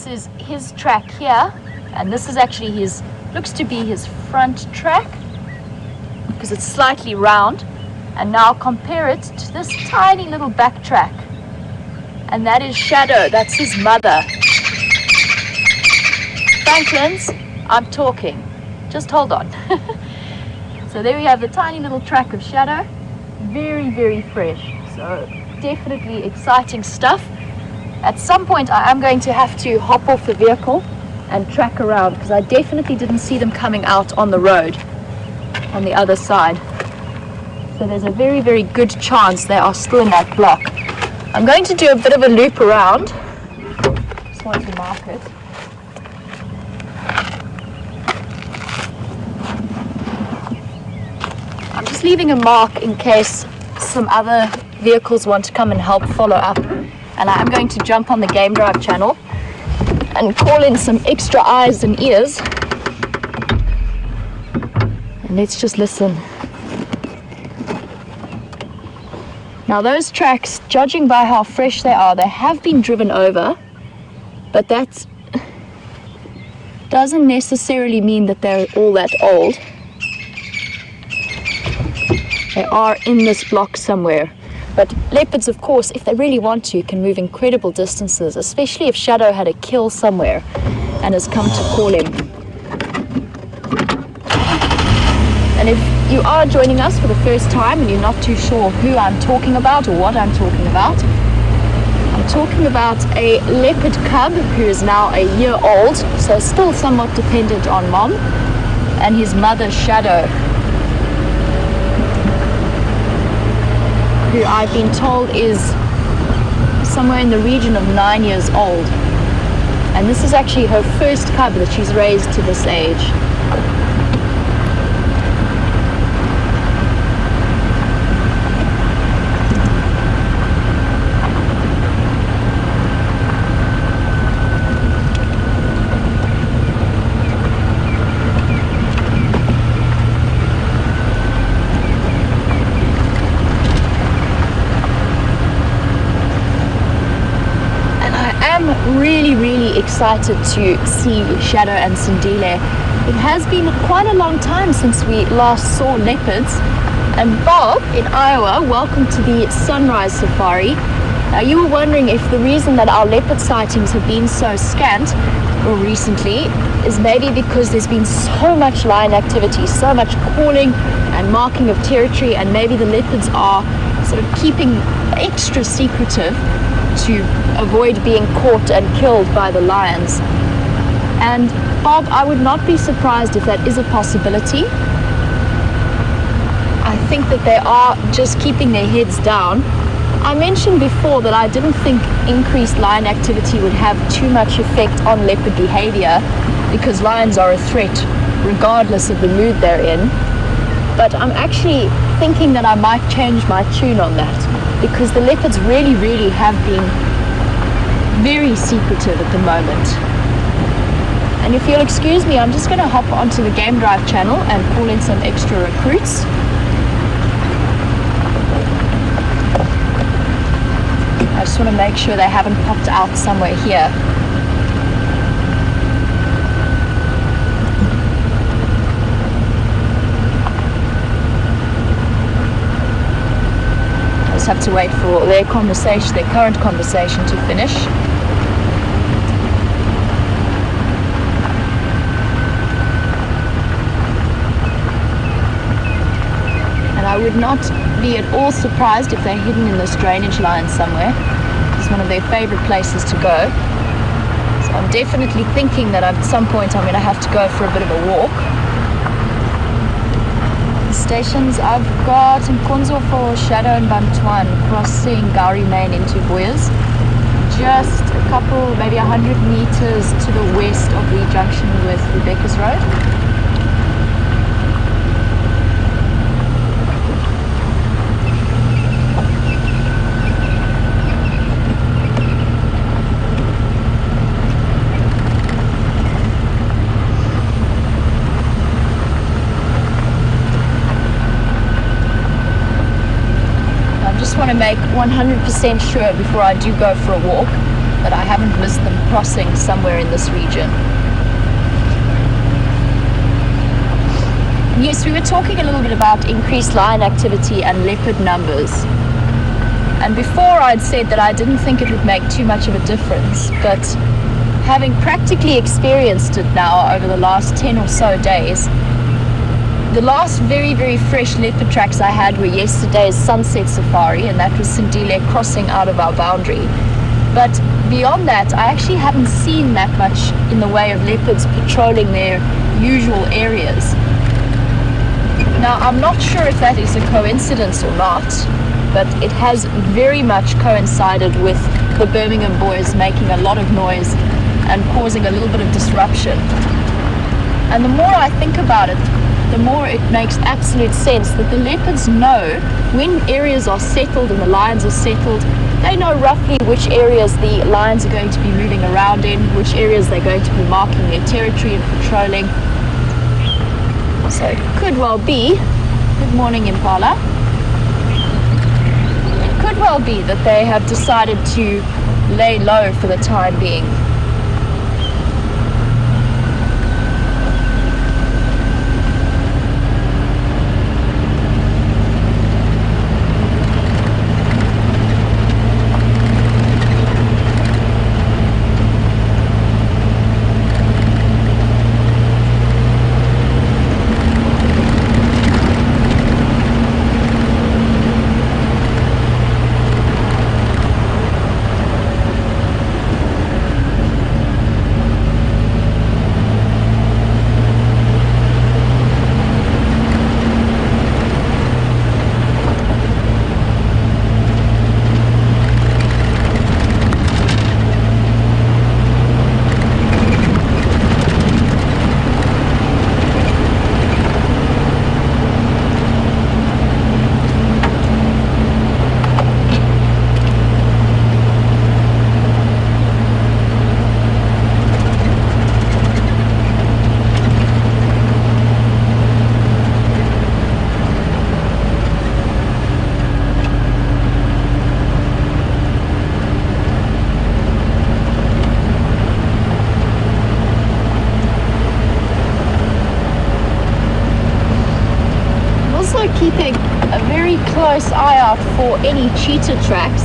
this is his track here, and this is actually his, looks to be his front track because it's slightly round. And now compare it to this tiny little back track, and that is Shadow. That's his mother. Franklin's, I'm talking, just hold on. So there we have the tiny little track of Shadow, very, very fresh. So definitely exciting stuff. At some point I am going to have to hop off the vehicle and track around, because I definitely didn't see them coming out on the road on the other side. So there's a very, very good chance they are still in that block. I'm going to do a bit of a loop around. Just want to mark it. I'm just leaving a mark in case some other vehicles want to come and help follow up. And I'm going to jump on the Game Drive channel and call in some extra eyes and ears. And let's just listen. Now those tracks, judging by how fresh they are, they have been driven over, but that doesn't necessarily mean that they're all that old. They are in this block somewhere. But leopards, of course, if they really want to, can move incredible distances, especially if Shadow had a kill somewhere and has come to call him. And if you are joining us for the first time and you're not too sure who I'm talking about or what I'm talking about, I'm talking about a leopard cub who is now a year old, so still somewhat dependent on mom, and his mother Shadow, who I've been told is somewhere in the region of 9 years old. And this is actually her first cub that she's raised to this age. Really excited to see Shadow and Sindile. It has been quite a long time since we last saw leopards. And Bob in Iowa, welcome to the Sunrise Safari. Now you were wondering if the reason that our leopard sightings have been so scant or recently is maybe because there's been so much lion activity, so much calling and marking of territory, and maybe the leopards are sort of keeping extra secretive to avoid being caught and killed by the lions. And Bob, I would not be surprised if that is a possibility. I think that they are just keeping their heads down. I mentioned before that I didn't think increased lion activity would have too much effect on leopard behavior, because lions are a threat regardless of the mood they're in. But I'm actually thinking that I might change my tune on that, because the leopards really have been very secretive at the moment. And if you'll excuse me, I'm just going to hop onto the Game Drive channel and call in some extra recruits. I just want to make sure they haven't popped out somewhere here. Have to wait for their conversation, their current conversation, to finish. And I would not be at all surprised if they're hidden in this drainage line somewhere. It's one of their favorite places to go. So I'm definitely thinking that at some point I'm going to have to go for a bit of a walk. Stations I've got in Konzo for Shadow and Bantuan, crossing Gowrie Main into Boyers, just a couple, maybe 100 meters to the west of the junction with Rebecca's Road. Want to make 100% sure before I do go for a walk but I haven't missed them crossing somewhere in this region. Yes, we were talking a little bit about increased lion activity and leopard numbers. And before I'd said that I didn't think it would make too much of a difference, but having practically experienced it now over the last 10 or so days, the last very, very fresh leopard tracks I had were yesterday's sunset safari, and that was Sindile crossing out of our boundary. But beyond that, I actually haven't seen that much in the way of leopards patrolling their usual areas. Now, I'm not sure if that is a coincidence or not, but it has very much coincided with the Birmingham boys making a lot of noise and causing a little bit of disruption. And the more I think about it, the more it makes absolute sense that the leopards know when areas are settled and the lions are settled. They know roughly which areas the lions are going to be moving around in, which areas they're going to be marking their territory and patrolling. So it could well be, good morning Impala, it could well be that they have decided to lay low for the time being. Keeping a very close eye out for any cheetah tracks.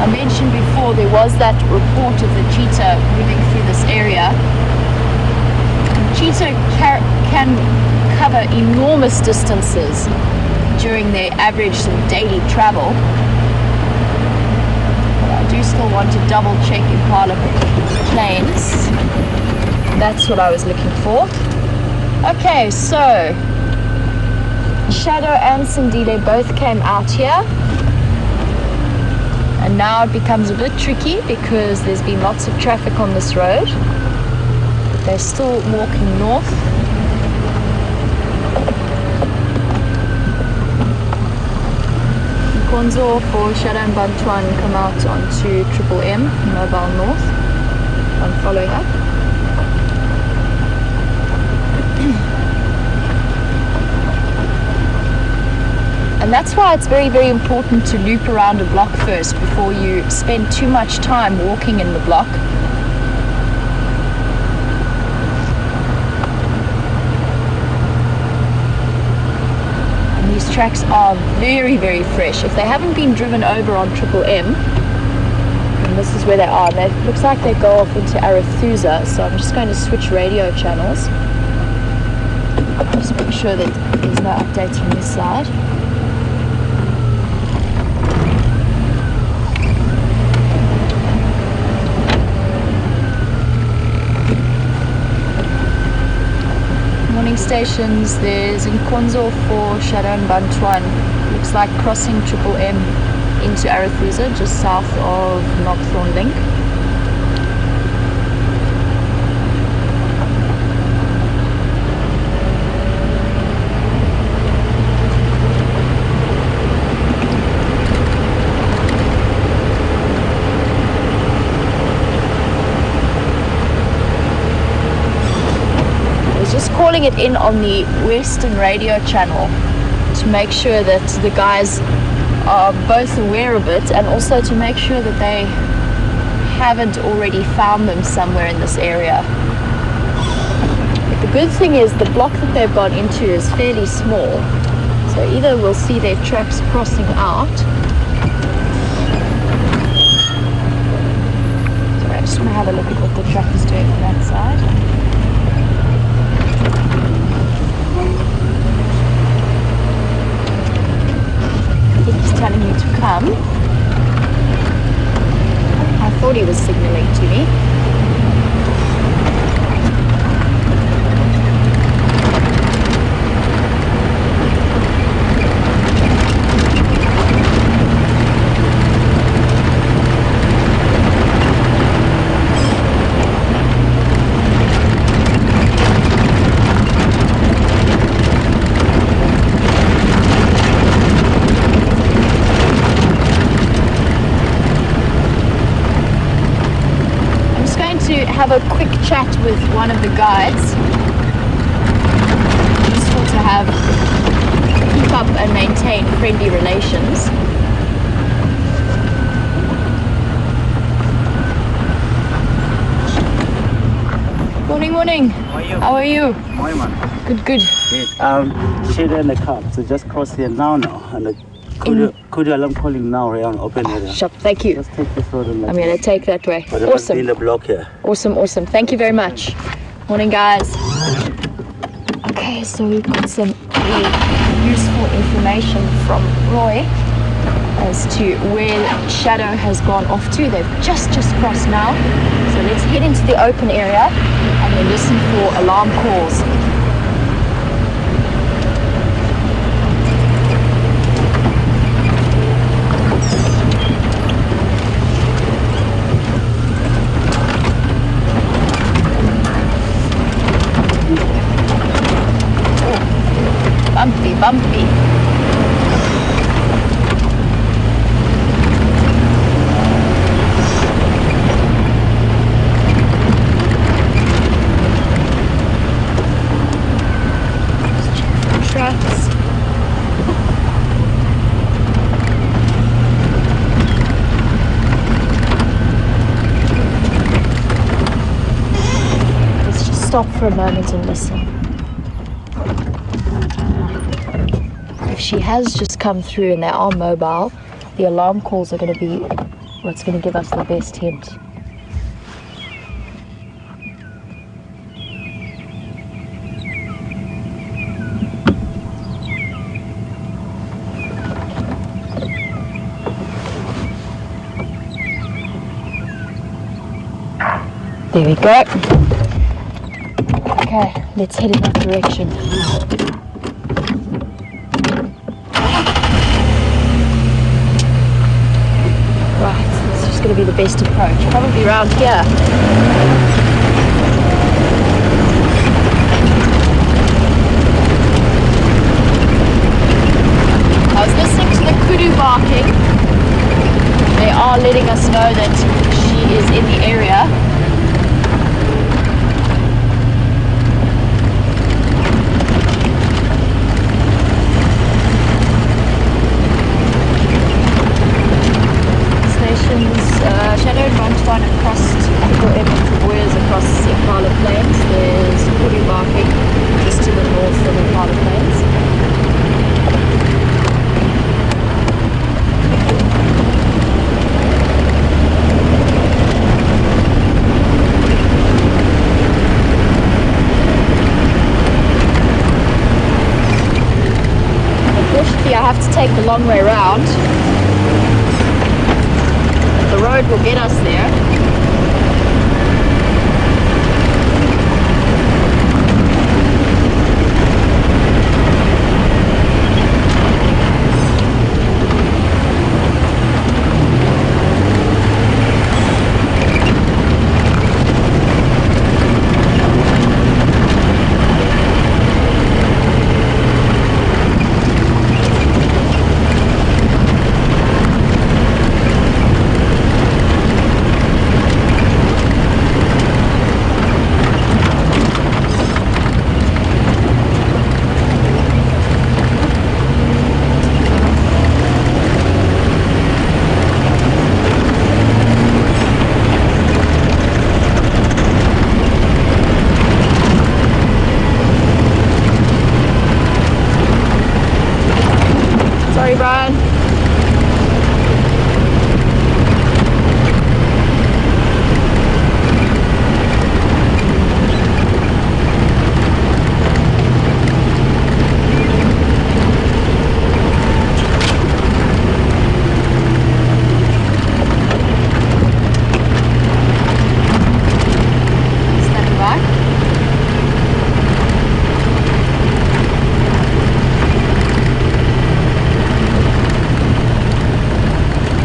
I mentioned before there was that report of the cheetah moving through this area. Cheetah can cover enormous distances during their average sort of daily travel. But I do still want to double check Impala planes. That's what I was looking for. Okay, so Shadow and Sindile both came out here, and now it becomes a bit tricky because there's been lots of traffic on this road, but they're still walking north. Nkonzo for Shadow and Bantuan come out onto Triple M, Mobile North. I'm following up. And that's why it's very, very important to loop around a block first before you spend too much time walking in the block. And these tracks are very, very fresh. If they haven't been driven over on Triple M, and this is where they are, and it looks like they go off into Arathusa, so I'm just going to switch radio channels. Just make sure that there's no updates from this side. Morning stations, there's Nkonzo for Shadow and Bantuan. Looks like crossing Triple M into Arathusa, just south of Knockthorn Link. Calling it in on the Western radio channel to make sure that the guys are both aware of it, and also to make sure that they haven't already found them somewhere in this area. But the good thing is the block that they've gone into is fairly small, so either we'll see their tracks crossing out. So I just want to have a look at what the track is doing on that side. He's telling me to come. I thought he was signaling to me. Have a quick chat with one of the guides. It's useful to keep up and maintain friendly relations. Morning, morning. How are you? Morning, man. Good, good. She's in the car, so just cross here now, and could you alarm calling now around open area? Sure, thank you. Just take this road and I'm going to take that way. Awesome. In the block here. Awesome, awesome. Thank you very much. Morning, guys. Okay, so we've got some really useful information from Roy as to where Shadow has gone off to. They've just crossed now. So let's head into the open area and then listen for alarm calls. Bumpy. Trucks. Let's just stop for a moment and listen. She has just come through and they are mobile. The alarm calls are going to be what's going to give us the best hint. There we go. Okay, let's head in that direction. Going to be the best approach, probably around here. I was listening to the kudu barking. They are letting us know that she is in the area. Shadow and Rontuan across Hippo Boyers across Impala Plains. There's kudu barking just to the north of Impala Plains. Unfortunately, I have to take the long way round. The road will get us there.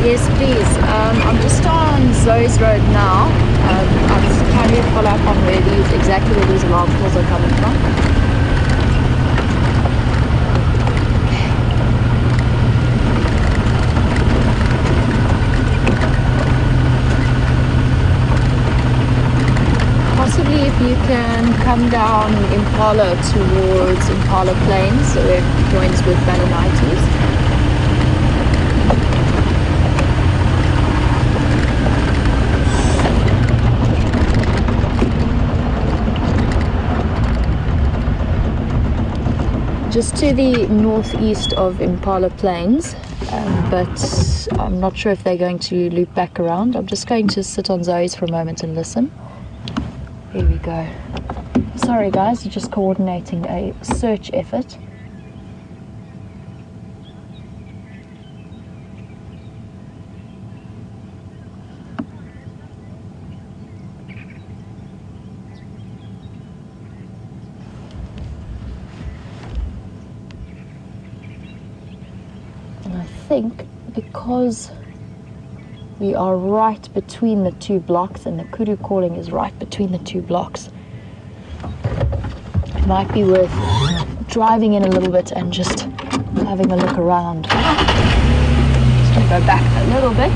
Yes, please. I'm just on Zoe's Road now. I'm just trying to follow up on exactly where these alarm calls are coming from. Possibly if you can come down Impala towards Impala Plains, so it joins with Balanites. Just to the northeast of Impala Plains, but I'm not sure if they're going to loop back around. I'm just going to sit on Zoe's for a moment and listen. Here we go. Sorry guys, just coordinating a search effort. And I think because we are right between the two blocks and the kudu calling is right between the two blocks, it might be worth driving in a little bit and just having a look around. Just going to go back a little bit.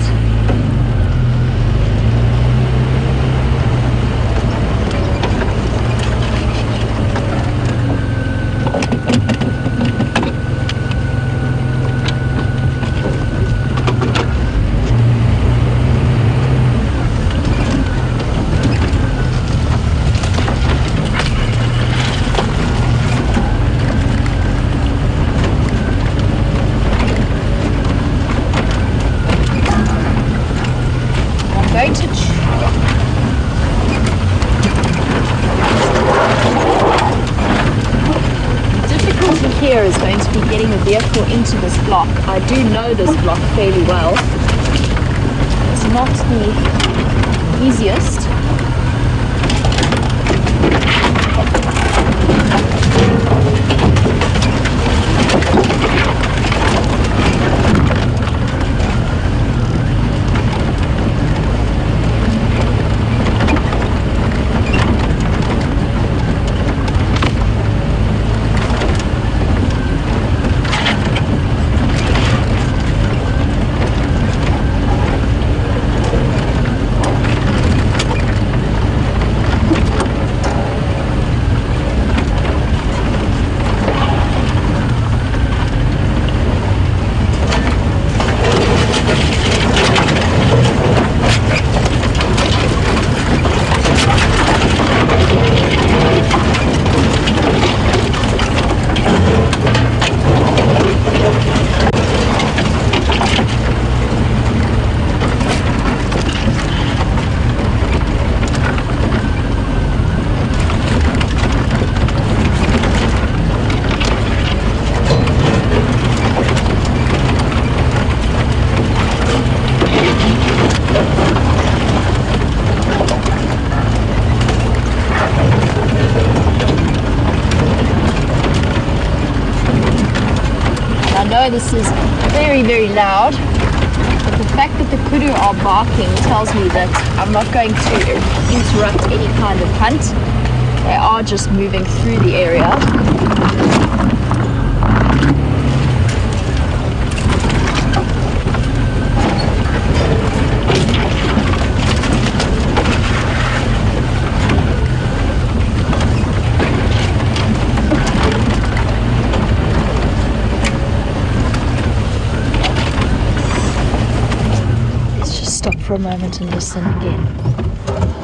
Here is going to be getting the vehicle into this block. I do know this block fairly well. It's not the easiest. This is very, very loud, but the fact that the kudu are barking tells me that I'm not going to interrupt any kind of hunt. They are just moving through the area. For a moment and listen again.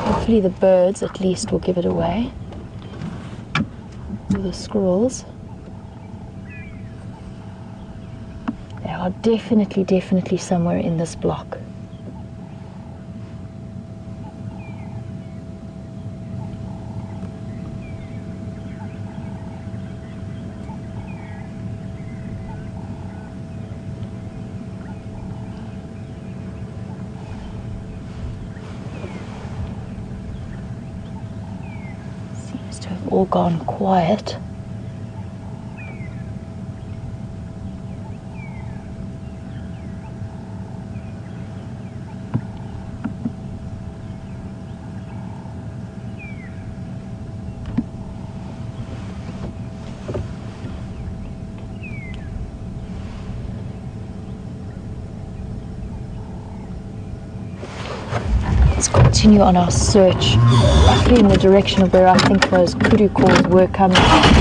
Hopefully the birds at least will give it away. Or the squirrels. They are definitely somewhere in this block. All gone quiet. let's continue on our search, roughly in the direction of where I think those kudu calls were coming from.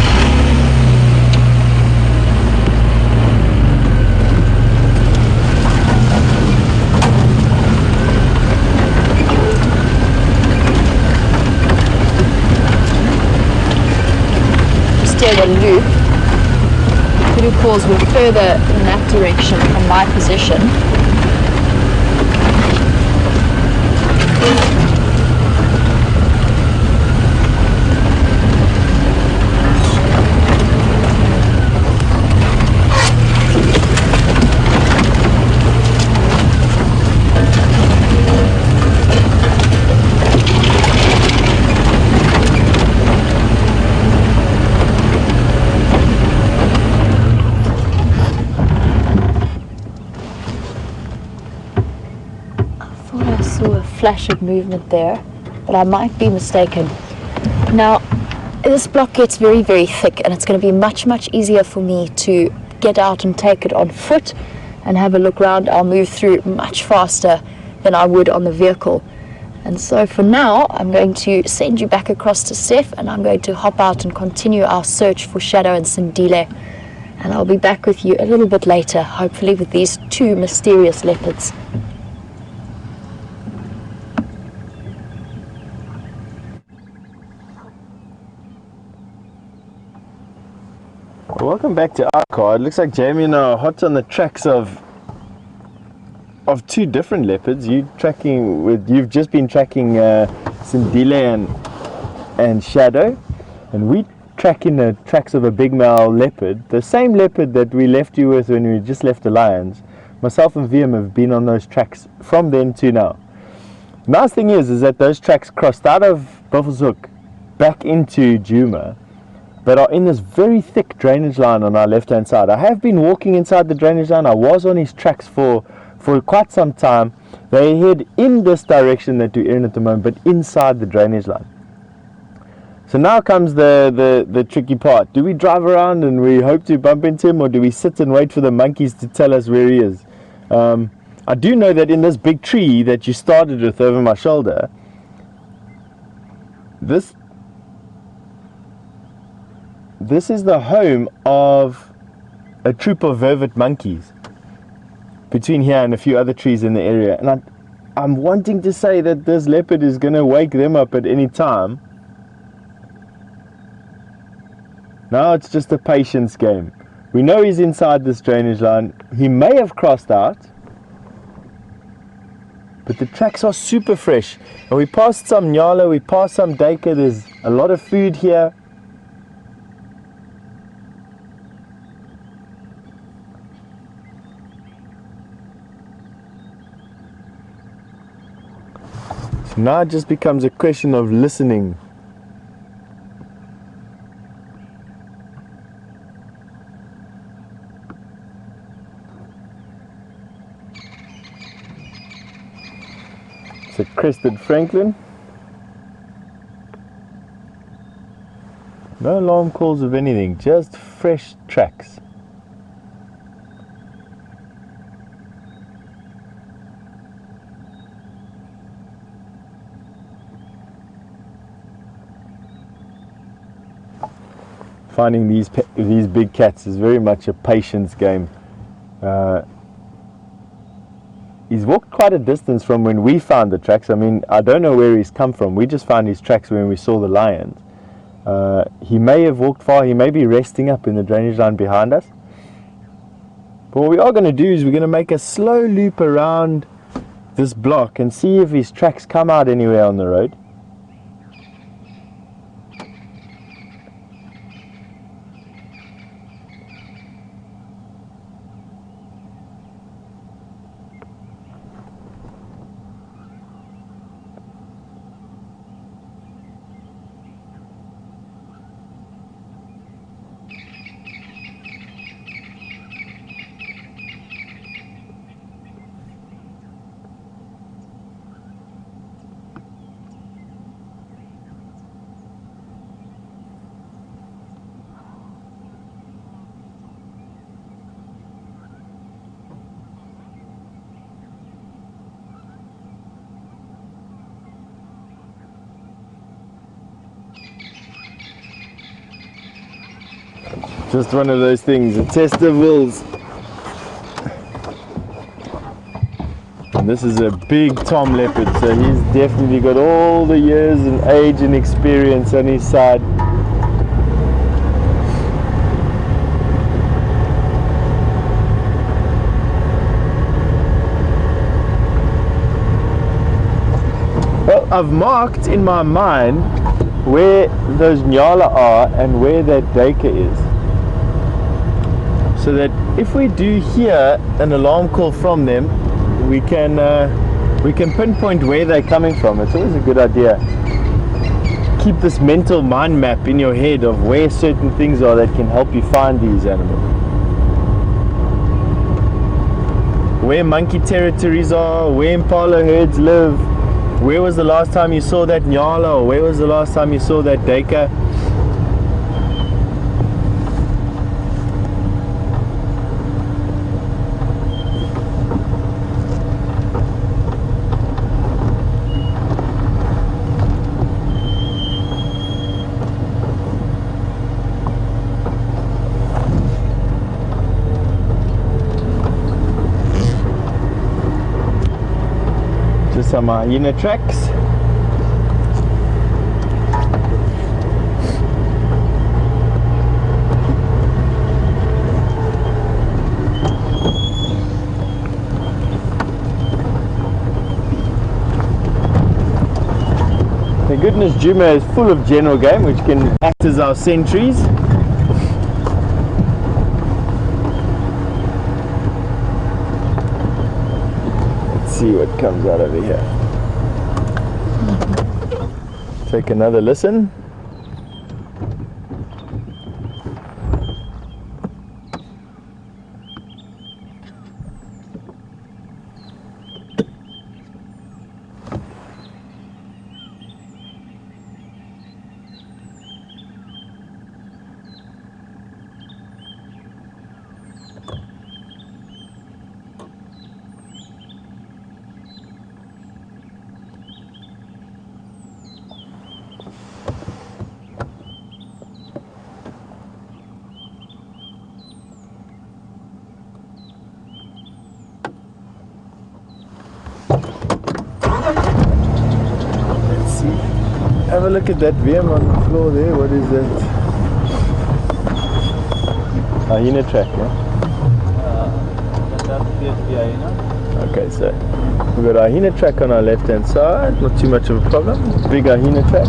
A loop. The kudu calls were further in that direction from my position. Flash of movement there, but I might be mistaken. Now this block gets very thick, and it's going to be much easier for me to get out and take it on foot and have a look around. I'll move through it much faster than I would on the vehicle. And so for now I'm going to send you back across to Steph, and I'm going to hop out and continue our search for Shadow and Sindile, and I'll be back with you a little bit later, hopefully with these two mysterious leopards. Welcome back to our car. It looks like Jamie and I are hot on the tracks of two different leopards. You've just been tracking Sindile and Shadow, and we tracking the tracks of a big male leopard, the same leopard that we left you with when we just left the lions. Myself and VM have been on those tracks from then to now. The nice thing is that those tracks crossed out of Buffelshoek back into Djuma, but are in this very thick drainage line on our left hand side. I have been walking inside the drainage line. I was on his tracks for quite some time. They head in this direction that we're in at the moment, but inside the drainage line. So now comes the tricky part. Do we drive around and we hope to bump into him, or do we sit and wait for the monkeys to tell us where he is? I do know that in this big tree that you started with over my shoulder, this is the home of a troop of vervet monkeys between here and a few other trees in the area. And I'm wanting to say that this leopard is going to wake them up at any time. Now it's just a patience game. We know he's inside this drainage line. He may have crossed out, but the tracks are super fresh. And we passed some nyala, we passed some duiker. There's a lot of food here. So now it just becomes a question of listening. It's a crested Franklin. No alarm calls of anything, just fresh tracks. Finding these big cats is very much a patience game. He's walked quite a distance from when we found the tracks. I mean, I don't know where he's come from. We just found his tracks when we saw the lions. He may have walked far. He may be resting up in the drainage line behind us. But what we are going to do is we're going to make a slow loop around this block and see if his tracks come out anywhere on the road. Just one of those things, a test of wills. And this is a big tom leopard, so he's definitely got all the years and age and experience on his side. Well, I've marked in my mind where those nyala are and where that duiker is, so that if we do hear an alarm call from them, we can pinpoint where they're coming from. It's always a good idea. Keep this mental mind map in your head of where certain things are that can help you find these animals. Where monkey territories are, where impala herds live, where was the last time you saw that nyala, or where was the last time you saw that duiker. Some hyena tracks. Thank goodness Juma is full of general game which can act as our sentries. See what comes out over here. Take another listen. Have a look at that worm on the floor there. What is that? Hyena track, yeah? That appears to be hyena. Okay, so we've got a hyena track on our left hand side, not too much of a problem. Big hyena track.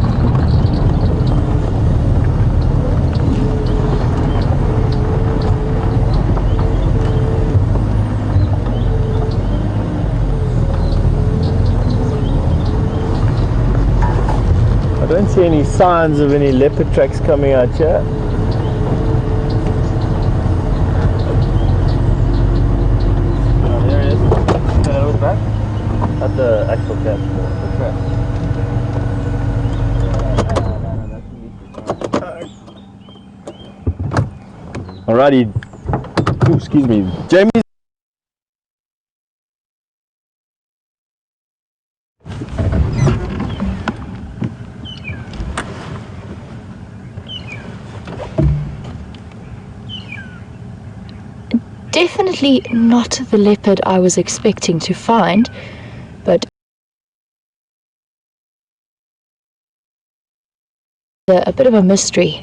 I don't see any signs of any leopard tracks coming out here. There it is. Can I look back? At the actual cat, the trap. Alrighty. Ooh, excuse me. Jamie. Definitely not the leopard I was expecting to find, but a bit of a mystery.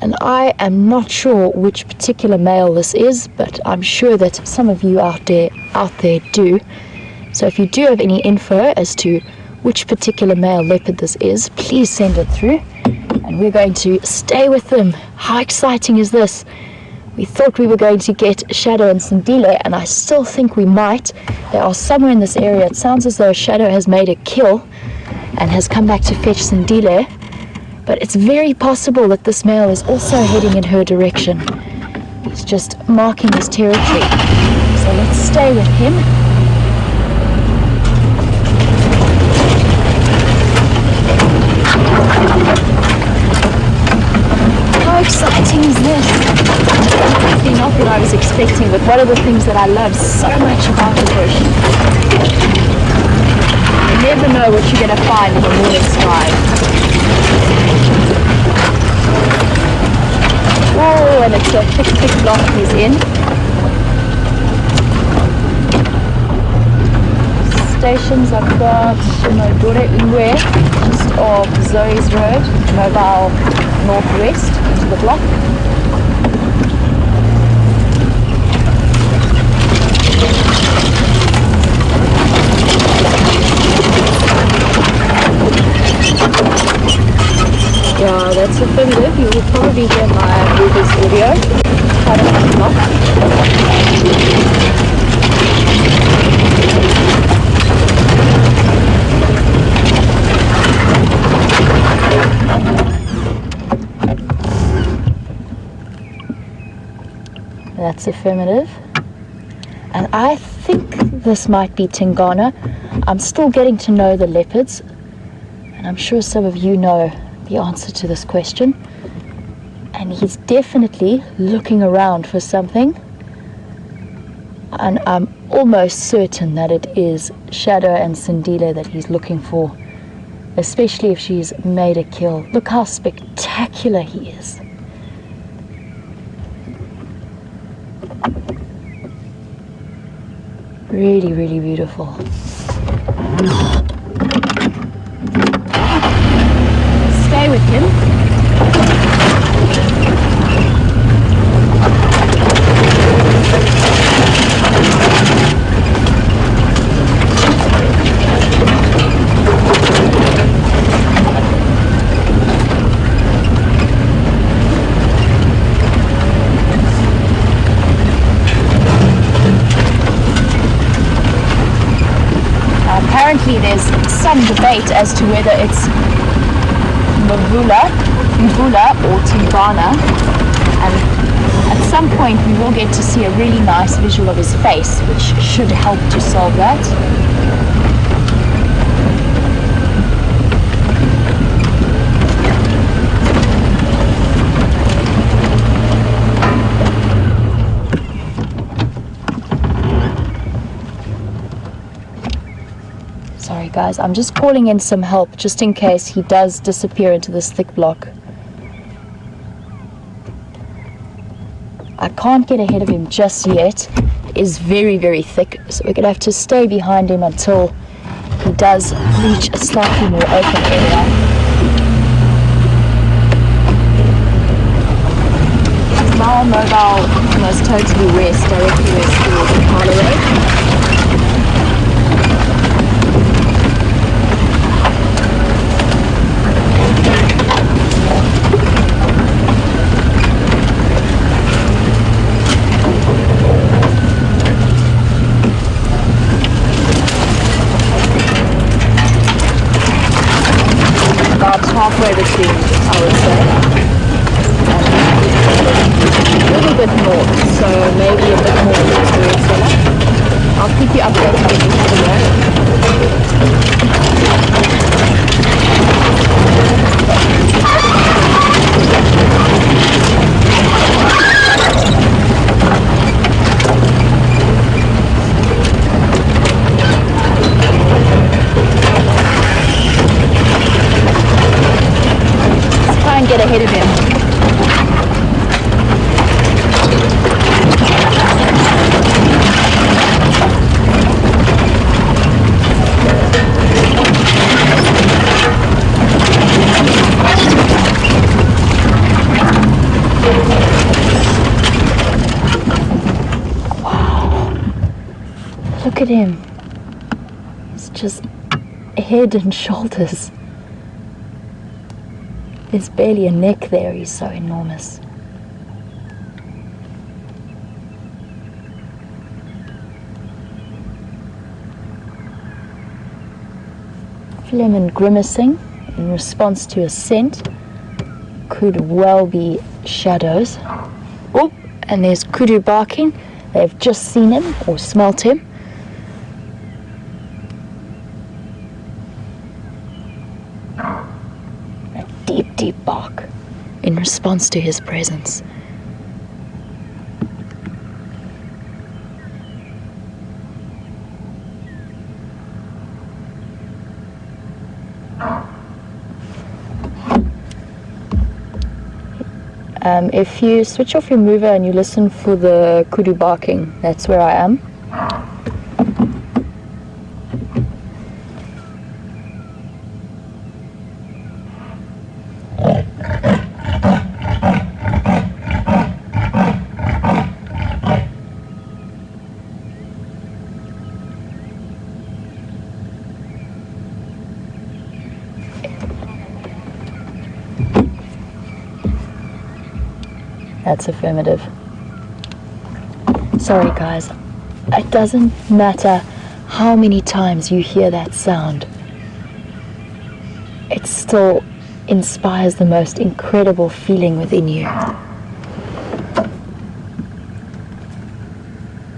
And I am not sure which particular male this is, but I'm sure that some of you out there do. So if you do have any info as to which particular male leopard this is, please send it through, and we're going to stay with them. How exciting is this? We thought we were going to get Shadow and Sindile, and I still think we might. They are somewhere in this area. It sounds as though Shadow has made a kill and has come back to fetch Sindile. But it's very possible that this male is also heading in her direction. He's just marking his territory. So let's stay with him. How exciting is this? Definitely not what I was expecting, but one of the things that I love so much about the bush. You never know what you're going to find in the morning sky. Oh, and it's a thick block he's in. Stations I've got Modore Uwe, just off Zoe's Road, Mobile Northwest into the block. Yeah, that's affirmative. You will probably hear my movie's audio. Quite a lot block. That's affirmative. And I think this might be Tingana. I'm still getting to know the leopards, and I'm sure some of you know the answer to this question. And he's definitely looking around for something. And I'm almost certain that it is Shadow and Sindile that he's looking for, especially if she's made a kill. Look how spectacular he is. Really, really beautiful. Stay with him. Apparently there's some debate as to whether it's Mvula or Tingana, and at some point we will get to see a really nice visual of his face, which should help to solve that. Sorry guys, I'm just calling in some help just in case he does disappear into this thick block. I can't get ahead of him just yet. It is very, very thick, so we're going to have to stay behind him until he does reach a slightly more open area. He's now on mobile almost totally west, directly west towards the Carla Road. Halfway between, I would say, and a little bit north, so maybe a bit more towards the left. I'll keep you updated with this video. Get ahead of him. Wow. Look at him. He's just head and shoulders. There's barely a neck there, he's so enormous. Flehmen grimacing in response to a scent. Could well be shadows. Oh, and there's kudu barking. They've just seen him or smelt him. Deep bark in response to his presence. If you switch off your mover and you listen for the kudu barking, that's where I am. That's affirmative. Sorry guys, it doesn't matter how many times you hear that sound. It still inspires the most incredible feeling within you.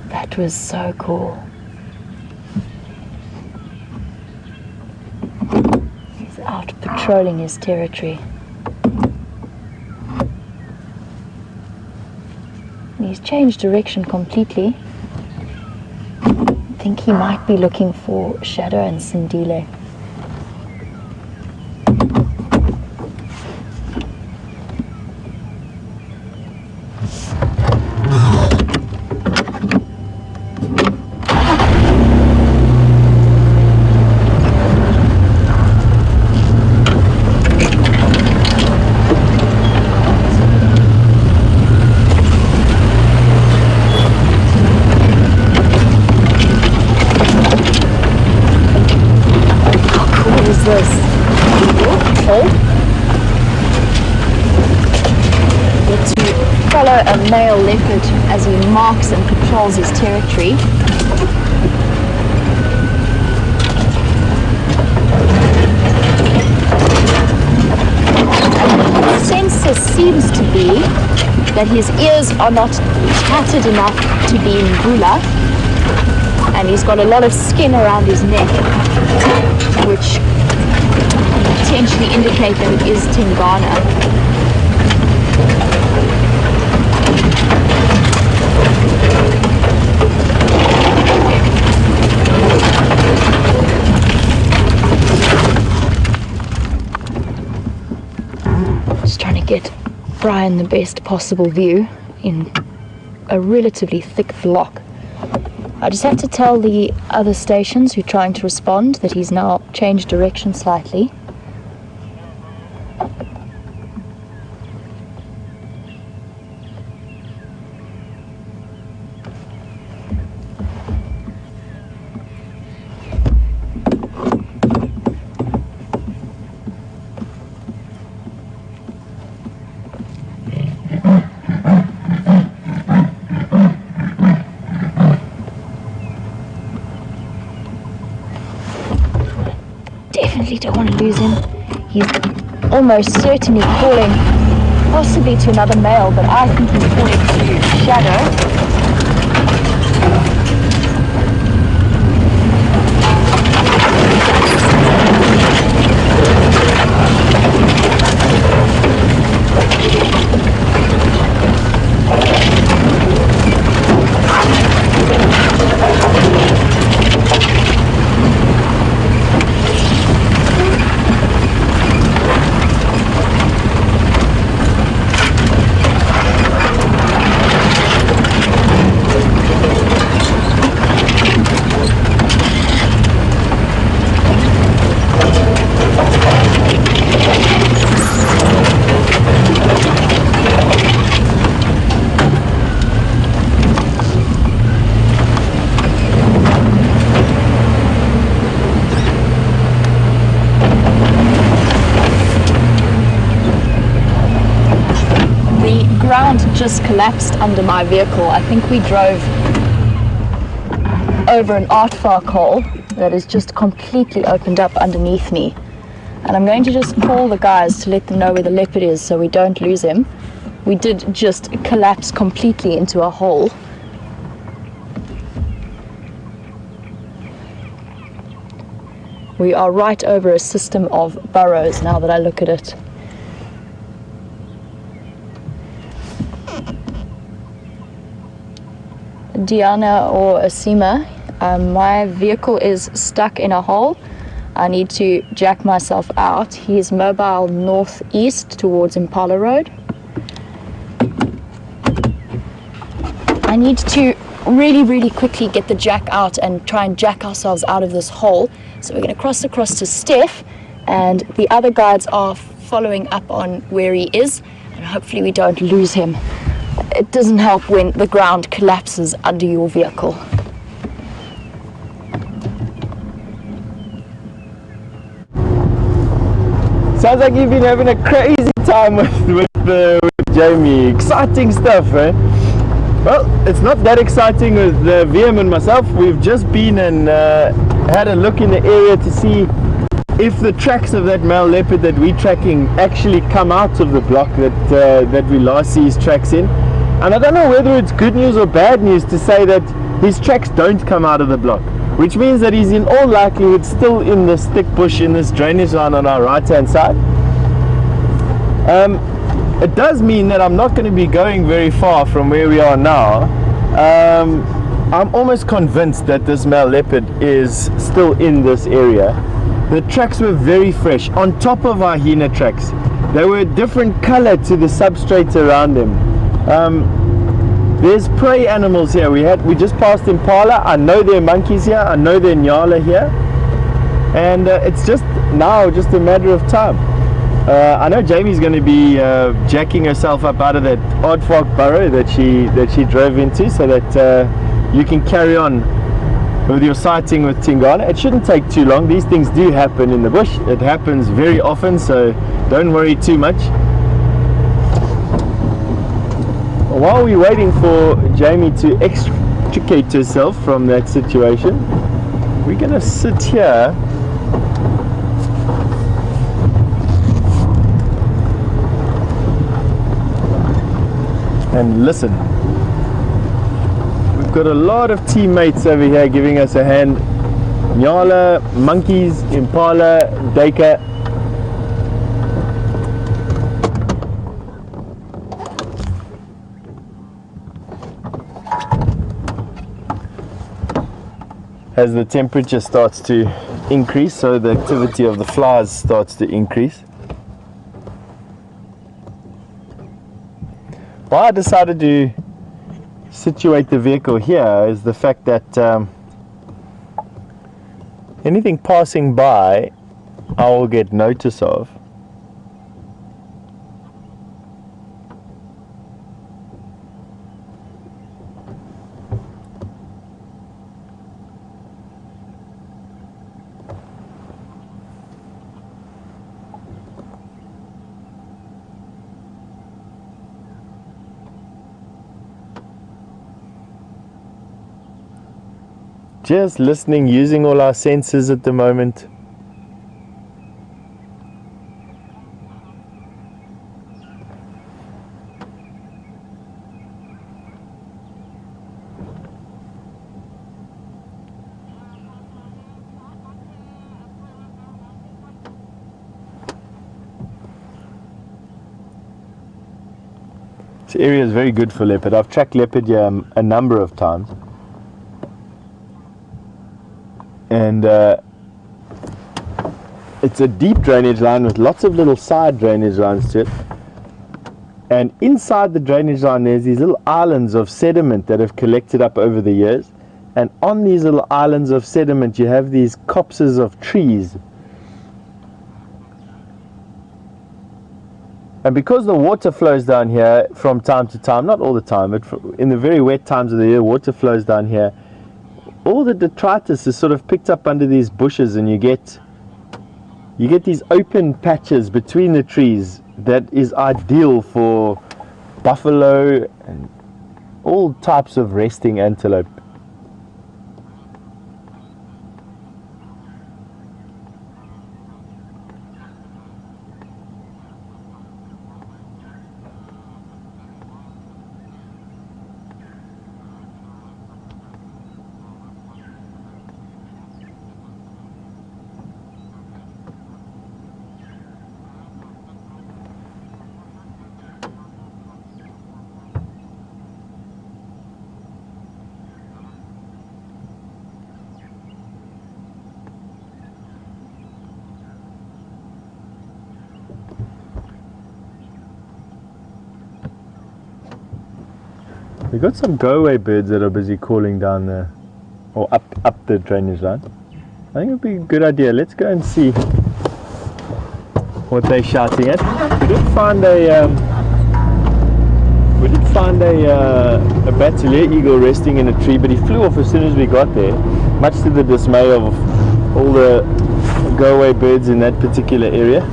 That was so cool. He's out patrolling his territory. He's changed direction completely. I think he might be looking for Shadow and Sindile. A male leopard as he marks and patrols his territory. The census seems to be that his ears are not tattered enough to be in bula, and he's got a lot of skin around his neck, which potentially indicate that it is Tingana. Just trying to get Brian the best possible view in a relatively thick block. I just have to tell the other stations who are trying to respond that he's now changed direction slightly. Definitely don't want to lose him. He's almost certainly calling possibly to another male, but I think he's calling to Shadow. Just collapsed under my vehicle. I think we drove over an aardvark hole that is just completely opened up underneath me, and I'm going to just call the guys to let them know where the leopard is so we don't lose him. We did just collapse completely into a hole. We are right over a system of burrows now that I look at it. Diana or Asima, my vehicle is stuck in a hole. I need to jack myself out. He's mobile northeast towards Impala Road. I need to really quickly get the jack out and try and jack ourselves out of this hole. So we're going to cross across to Steph, and the other guides are following up on where he is, and hopefully we don't lose him. It doesn't help when the ground collapses under your vehicle. Sounds like you've been having a crazy time with Jamie. Exciting stuff, eh? Well, it's not that exciting with VM and myself. We've just been and had a look in the area to see if the tracks of that male leopard that we're tracking actually come out of the block that we last see his tracks in. And I don't know whether it's good news or bad news to say that his tracks don't come out of the block, which means that he's in all likelihood still in this thick bush in this drainage line on our right hand side. It does mean that I'm not going to be going very far from where we are now. I'm almost convinced that this male leopard is still in this area. The tracks were very fresh, on top of our hyena tracks. They were a different color to the substrate around them. There's prey animals here. We just passed impala. I know there are monkeys here. I know there are nyala here. And it's just now just a matter of time. I know Jamie's going to be jacking herself up out of that aardvark burrow that she drove into, so that you can carry on with your sighting with Tingana. It shouldn't take too long. These things do happen in the bush. It happens very often, so don't worry too much. While we're waiting for Jamie to extricate herself from that situation, we're going to sit here and listen. We've got a lot of teammates over here giving us a hand. Nyala, monkeys, impala, duiker. As the temperature starts to increase, so the activity of the flies starts to increase. Why I decided to situate the vehicle here is the fact that anything passing by I will get notice of. Just listening, using all our senses at the moment. This area is very good for leopard. I've tracked leopard here a number of times. And it's a deep drainage line with lots of little side drainage lines to it. And inside the drainage line there's these little islands of sediment that have collected up over the years. And on these little islands of sediment you have these copses of trees. And because the water flows down here from time to time, not all the time, but in the very wet times of the year, water flows down here. All the detritus is sort of picked up under these bushes, and you get these open patches between the trees that is ideal for buffalo and all types of resting antelope. We got some go-away birds that are busy calling down the, or up the drainage line. I think it would be a good idea. Let's go and see what they're shouting at. We did find a Bateleur eagle resting in a tree, but he flew off as soon as we got there, much to the dismay of all the go-away birds in that particular area.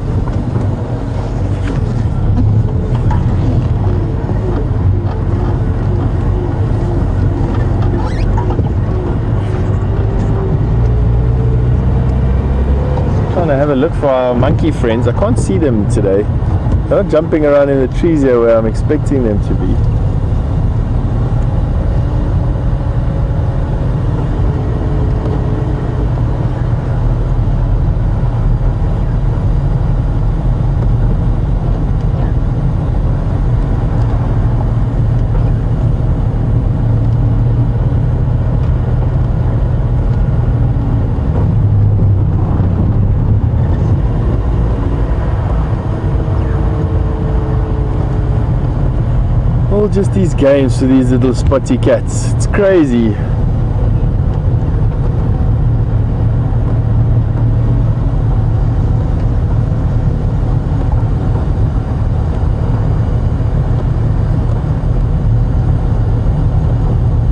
Trying to have a look for our monkey friends. I can't see them today. They're not jumping around in the trees here where I'm expecting them to be. All just these games for these little spotty cats. It's crazy.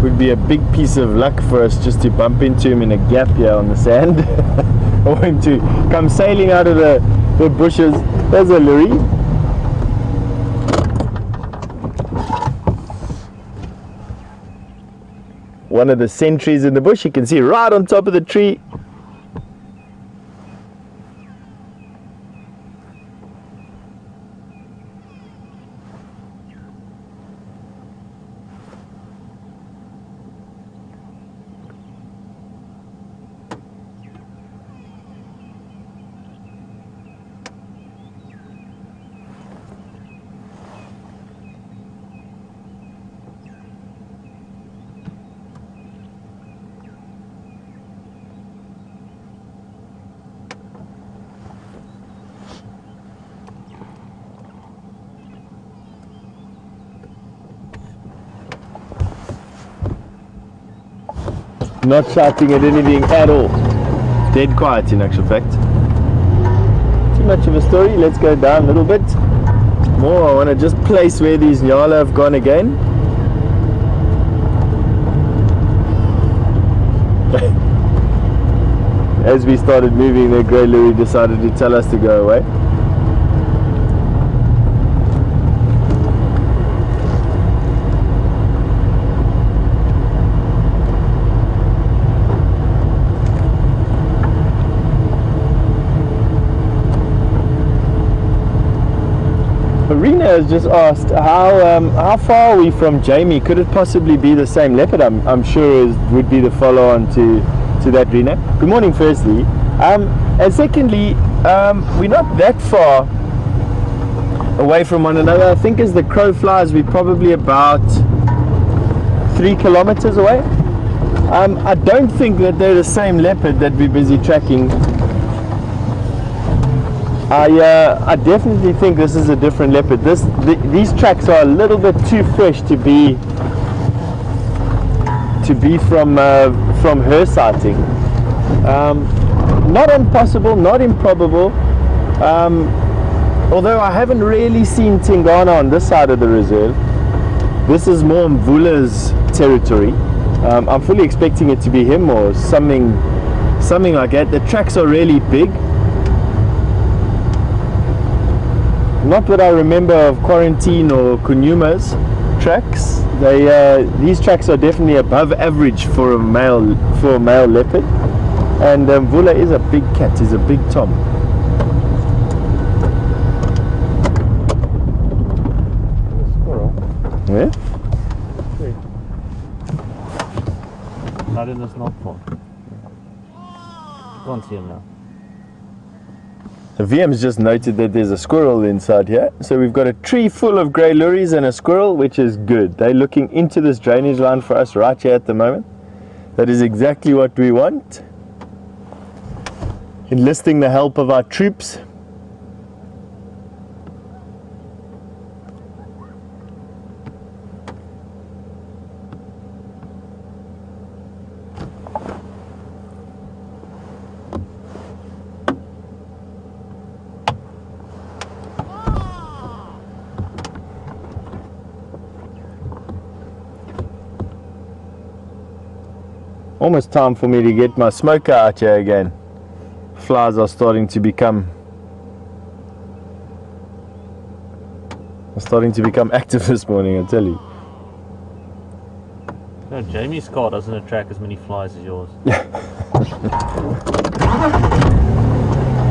Would be a big piece of luck for us just to bump into him in a gap here on the sand. Or him to come sailing out of the bushes. There's a lorry. One of the sentries in the bush, you can see right on top of the tree. Not shouting at anything at all. Dead quiet in actual fact. Too much of a story. Let's go down a little bit more. I want to just place where these nyala have gone again. As we started moving, the grey louis decided to tell us to go away. Marina has just asked how far are we from Jamie? Could it possibly be the same leopard? I'm sure it would be the follow-on to that, Rena. Good morning, firstly. And secondly, we're not that far away from one another. I think as the crow flies, we're probably about 3 kilometers away. I don't think that they're the same leopard that we're busy tracking. I definitely think this is a different leopard. These tracks are a little bit too fresh to be from her sighting. Not impossible, not improbable. Although I haven't really seen Tingana on this side of the reserve. This is more Mvula's territory. I'm fully expecting it to be him or something like that. The tracks are really big. Not what I remember of Quarantine or Kunyuma's tracks. These tracks are definitely above average for a male leopard. And Mvula is a big cat. He's a big tom. Squirrel. Yeah. Not in the snow pond. Can't see him now. The VM's just noted that there's a squirrel inside here. So we've got a tree full of grey louris and a squirrel, which is good. They're looking into this drainage line for us right here at the moment. That is exactly what we want. Enlisting the help of our troops. Almost time for me to get my smoker out here again. Flies are starting to become active this morning, I tell you. No, Jamie's car doesn't attract as many flies as yours.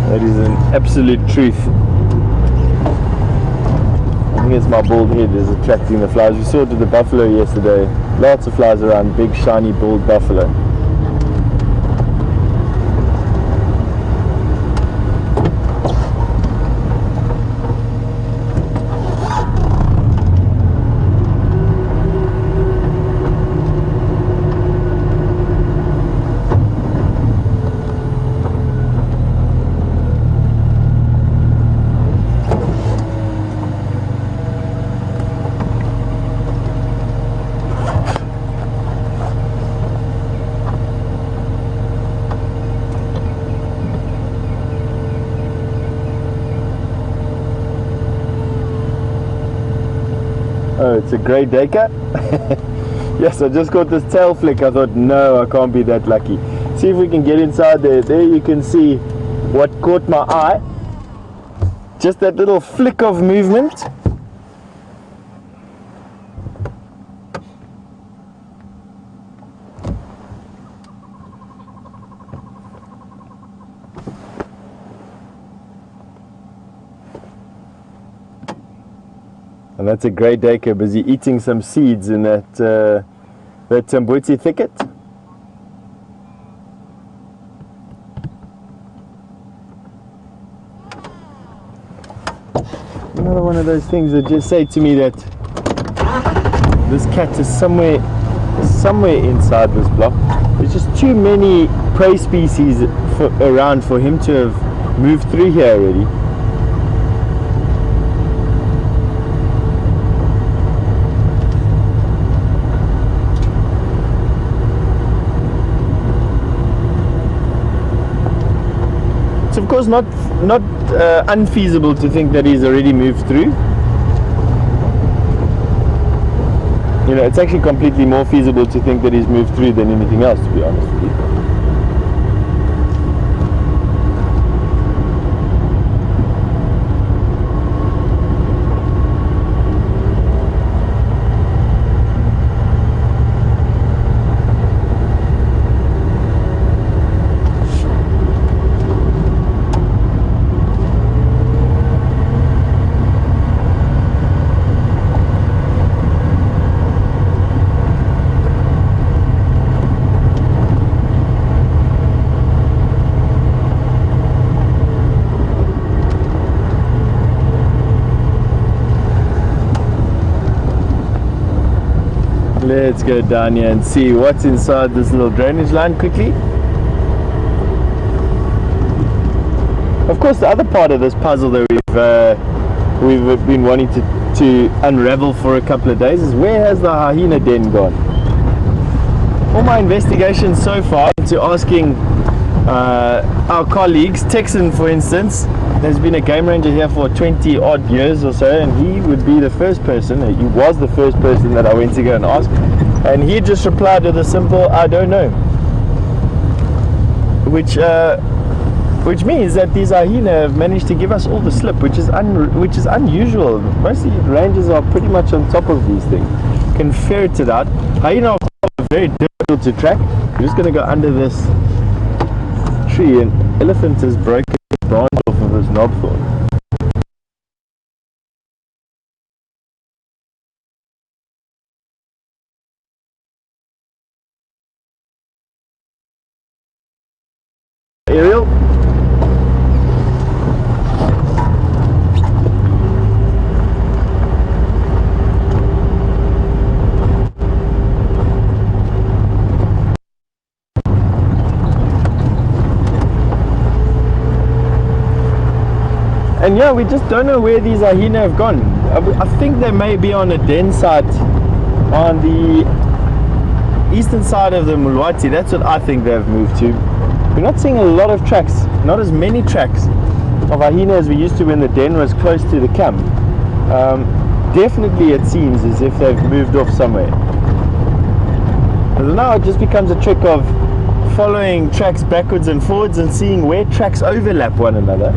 That is an absolute truth. I think it's my bald head is attracting the flies. We saw it with the buffalo yesterday. Lots of flies around, big shiny bald buffalo. Oh, it's a grey daker. Yes, I just got this tail flick. I thought, no, I can't be that lucky. See if we can get inside there. There you can see what caught my eye. Just that little flick of movement. And that's a grey daker busy eating some seeds in that Tamboti thicket. Another one of those things that just say to me that this cat is somewhere inside this block. There's just too many prey species around for him to have moved through here already. Of course not unfeasible to think that he's already moved through. You know, it's actually completely more feasible to think that he's moved through than anything else, to be honest with you. Let's go down here and see what's inside this little drainage line quickly. Of course, the other part of this puzzle that we've been wanting to unravel for a couple of days is where has the hyena den gone? All my investigations so far into asking our colleagues, Texan for instance, there's been a game ranger here for 20 odd years or so, and he would be the first person, he was the first person that I went to go and ask, and he just replied with a simple, I don't know. Which means that these hyena have managed to give us all the slip, which is unusual. Most rangers are pretty much on top of these things, can ferret it out. Hyena are very difficult to track. I'm just going to go under this tree, and elephant has broken the branch off of his knobthorn. Aerial. And yeah, we just don't know where these hyena have gone. I think they may be on a den site on the eastern side of the Mulwati. That's what I think they've moved to. We're not seeing a lot of tracks, not as many tracks of hyena as we used to when the den was close to the camp. Definitely it seems as if they've moved off somewhere. So now it just becomes a trick of following tracks backwards and forwards and seeing where tracks overlap one another.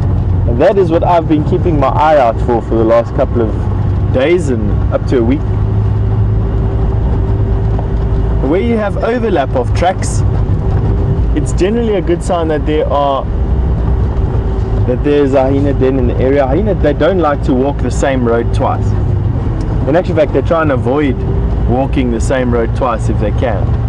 And that is what I've been keeping my eye out for the last couple of days and up to a week. Where you have overlap of tracks, it's generally a good sign that there's a hyena den in the area. Hyena, they don't like to walk the same road twice. In actual fact, they try and avoid walking the same road twice if they can.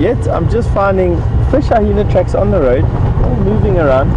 Yet I'm just finding fish hyena tracks on the road, all moving around.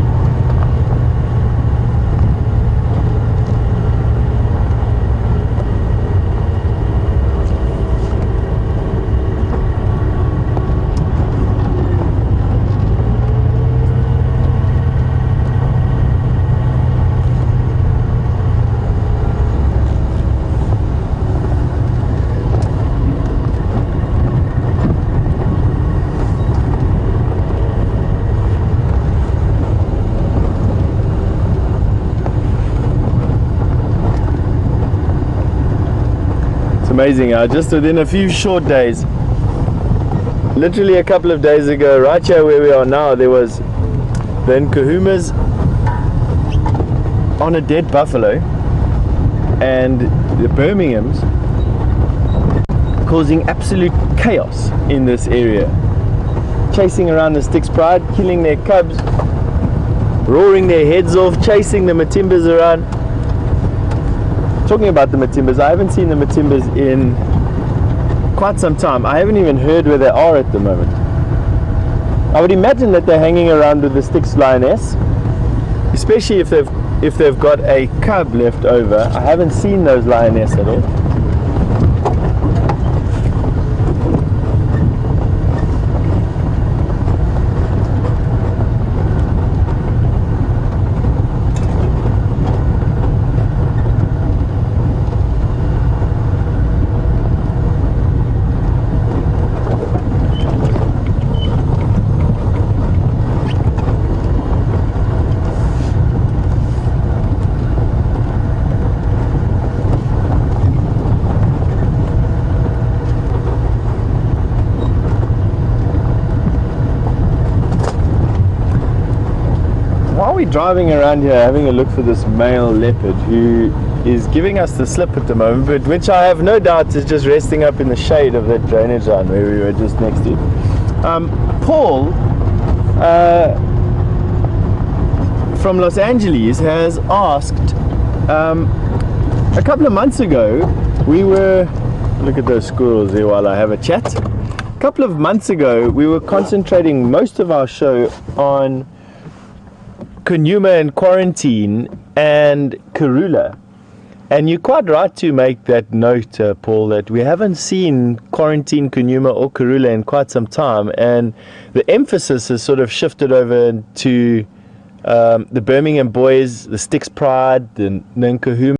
Amazing how just within a few short days, literally a couple of days ago, right here where we are now, there was the Nkahumas on a dead buffalo and the Birminghams causing absolute chaos in this area, chasing around the Styx Pride, killing their cubs, roaring their heads off, chasing the Matimbas around. Talking about the Matimbas, I haven't seen the Matimbas in quite some time. I haven't even heard where they are at the moment. I would imagine that they're hanging around with the Styx lioness, especially if they've got a cub left over. I haven't seen those lioness at all. We're driving around here having a look for this male leopard who is giving us the slip at the moment, but which I have no doubt is just resting up in the shade of that drainage line where we were just next to. Paul from Los Angeles has asked, a couple of months ago we were, look at those squirrels there while I have a chat. A couple of months ago we were concentrating most of our show on Kunuma and quarantine and Karula, and you're quite right to make that note, Paul, that we haven't seen quarantine Kunuma or Karula in quite some time, and the emphasis has sort of shifted over to the Birmingham boys, the Styx Pride, the Nkahuma.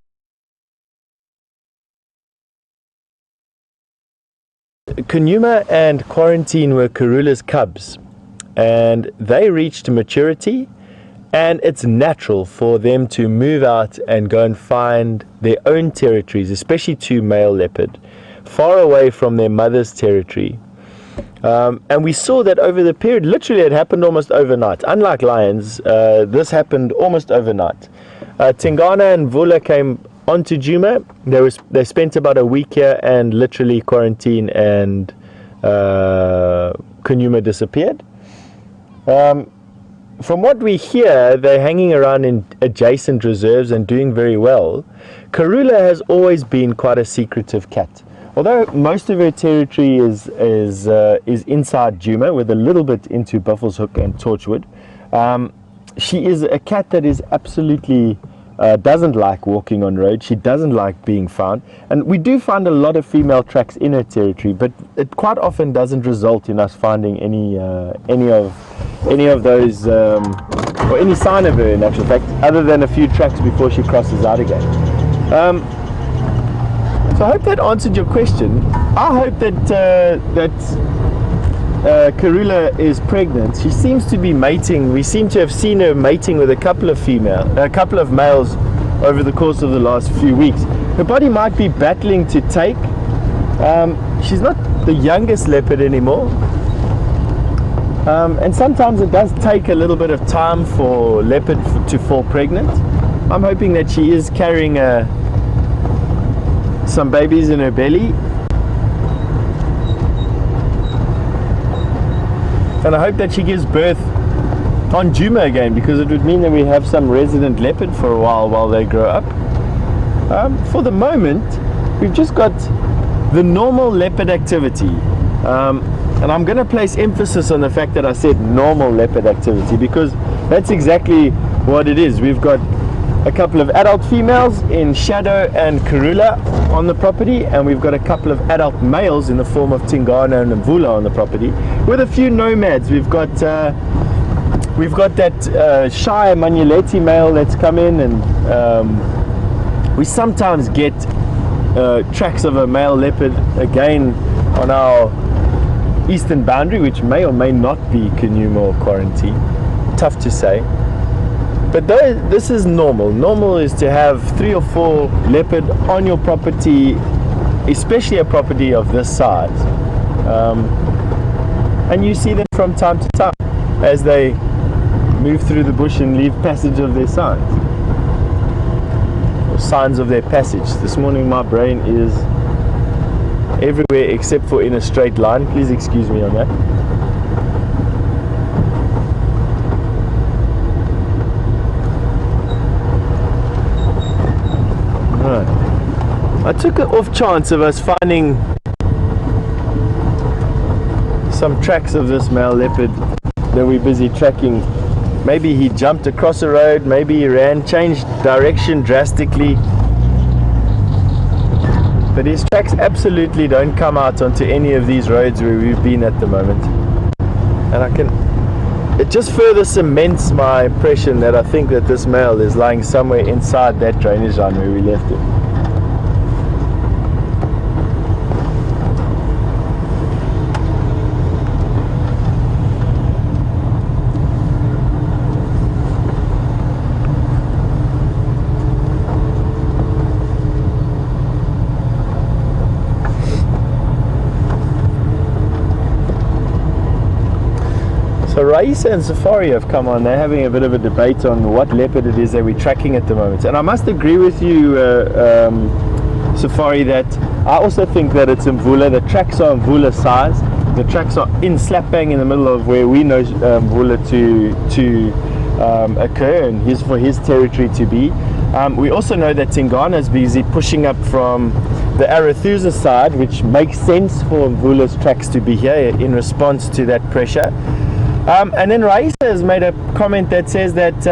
Kunuma and quarantine were Karula's cubs, and they reached maturity. And it's natural for them to move out and go and find their own territories, especially to male leopard, far away from their mother's territory. And we saw that over the period, literally it happened almost overnight. Unlike lions, this happened almost overnight. Tingana and Vula came onto Djuma. They spent about a week here, and literally quarantine and Kunuma disappeared. From what we hear, they're hanging around in adjacent reserves and doing very well. Karula has always been quite a secretive cat. Although most of her territory is inside Djuma, with a little bit into Buffelshoek and Torchwood, she is a cat that is absolutely doesn't like walking on road. She doesn't like being found, and we do find a lot of female tracks in her territory, but it quite often doesn't result in us finding any of those or any sign of her in actual fact, other than a few tracks before she crosses out again. So I hope that answered your question. I hope that Karula is pregnant. She seems to be mating. We seem to have seen her mating with a couple of males over the course of the last few weeks. Her body might be battling to take. She's not the youngest leopard anymore. And sometimes it does take a little bit of time for leopard to fall pregnant. I'm hoping that she is carrying some babies in her belly. And I hope that she gives birth on Juma again, because it would mean that we have some resident leopard for a while they grow up. For the moment, we've just got the normal leopard activity. And I'm going to place emphasis on the fact that I said normal leopard activity, because that's exactly what it is. We've got a couple of adult females in Shadow and Karula on the property, and we've got a couple of adult males in the form of Tingana and Mvula on the property, with a few nomads. We've got that shy Manuleti male that's come in, and we sometimes get tracks of a male leopard again on our eastern boundary, which may or may not be Kanuma or Quarantine. Tough to say. But this is normal. Normal is to have 3 or 4 leopard on your property, especially a property of this size. And you see them from time to time as they move through the bush and leave passage of their signs, or signs of their passage. This morning my brain is everywhere except for in a straight line. Please excuse me on that. Right. I took an off chance of us finding some tracks of this male leopard that we're busy tracking. Maybe he jumped across a road, maybe he ran, changed direction drastically. But his tracks absolutely don't come out onto any of these roads where we've been at the moment. And it just further cements my impression that I think that this male is lying somewhere inside that drainage line where we left it. So Raisa and Safari have come on. They're having a bit of a debate on what leopard it is that we're tracking at the moment. And I must agree with you, Safari, that I also think that it's Mvula. The tracks are Mvula size. The tracks are in slap bang in the middle of where we know Mvula to occur, and for his territory to be. We also know that Tingana is busy pushing up from the Arathusa side, which makes sense for Mvula's tracks to be here in response to that pressure. And then Raisa has made a comment that says that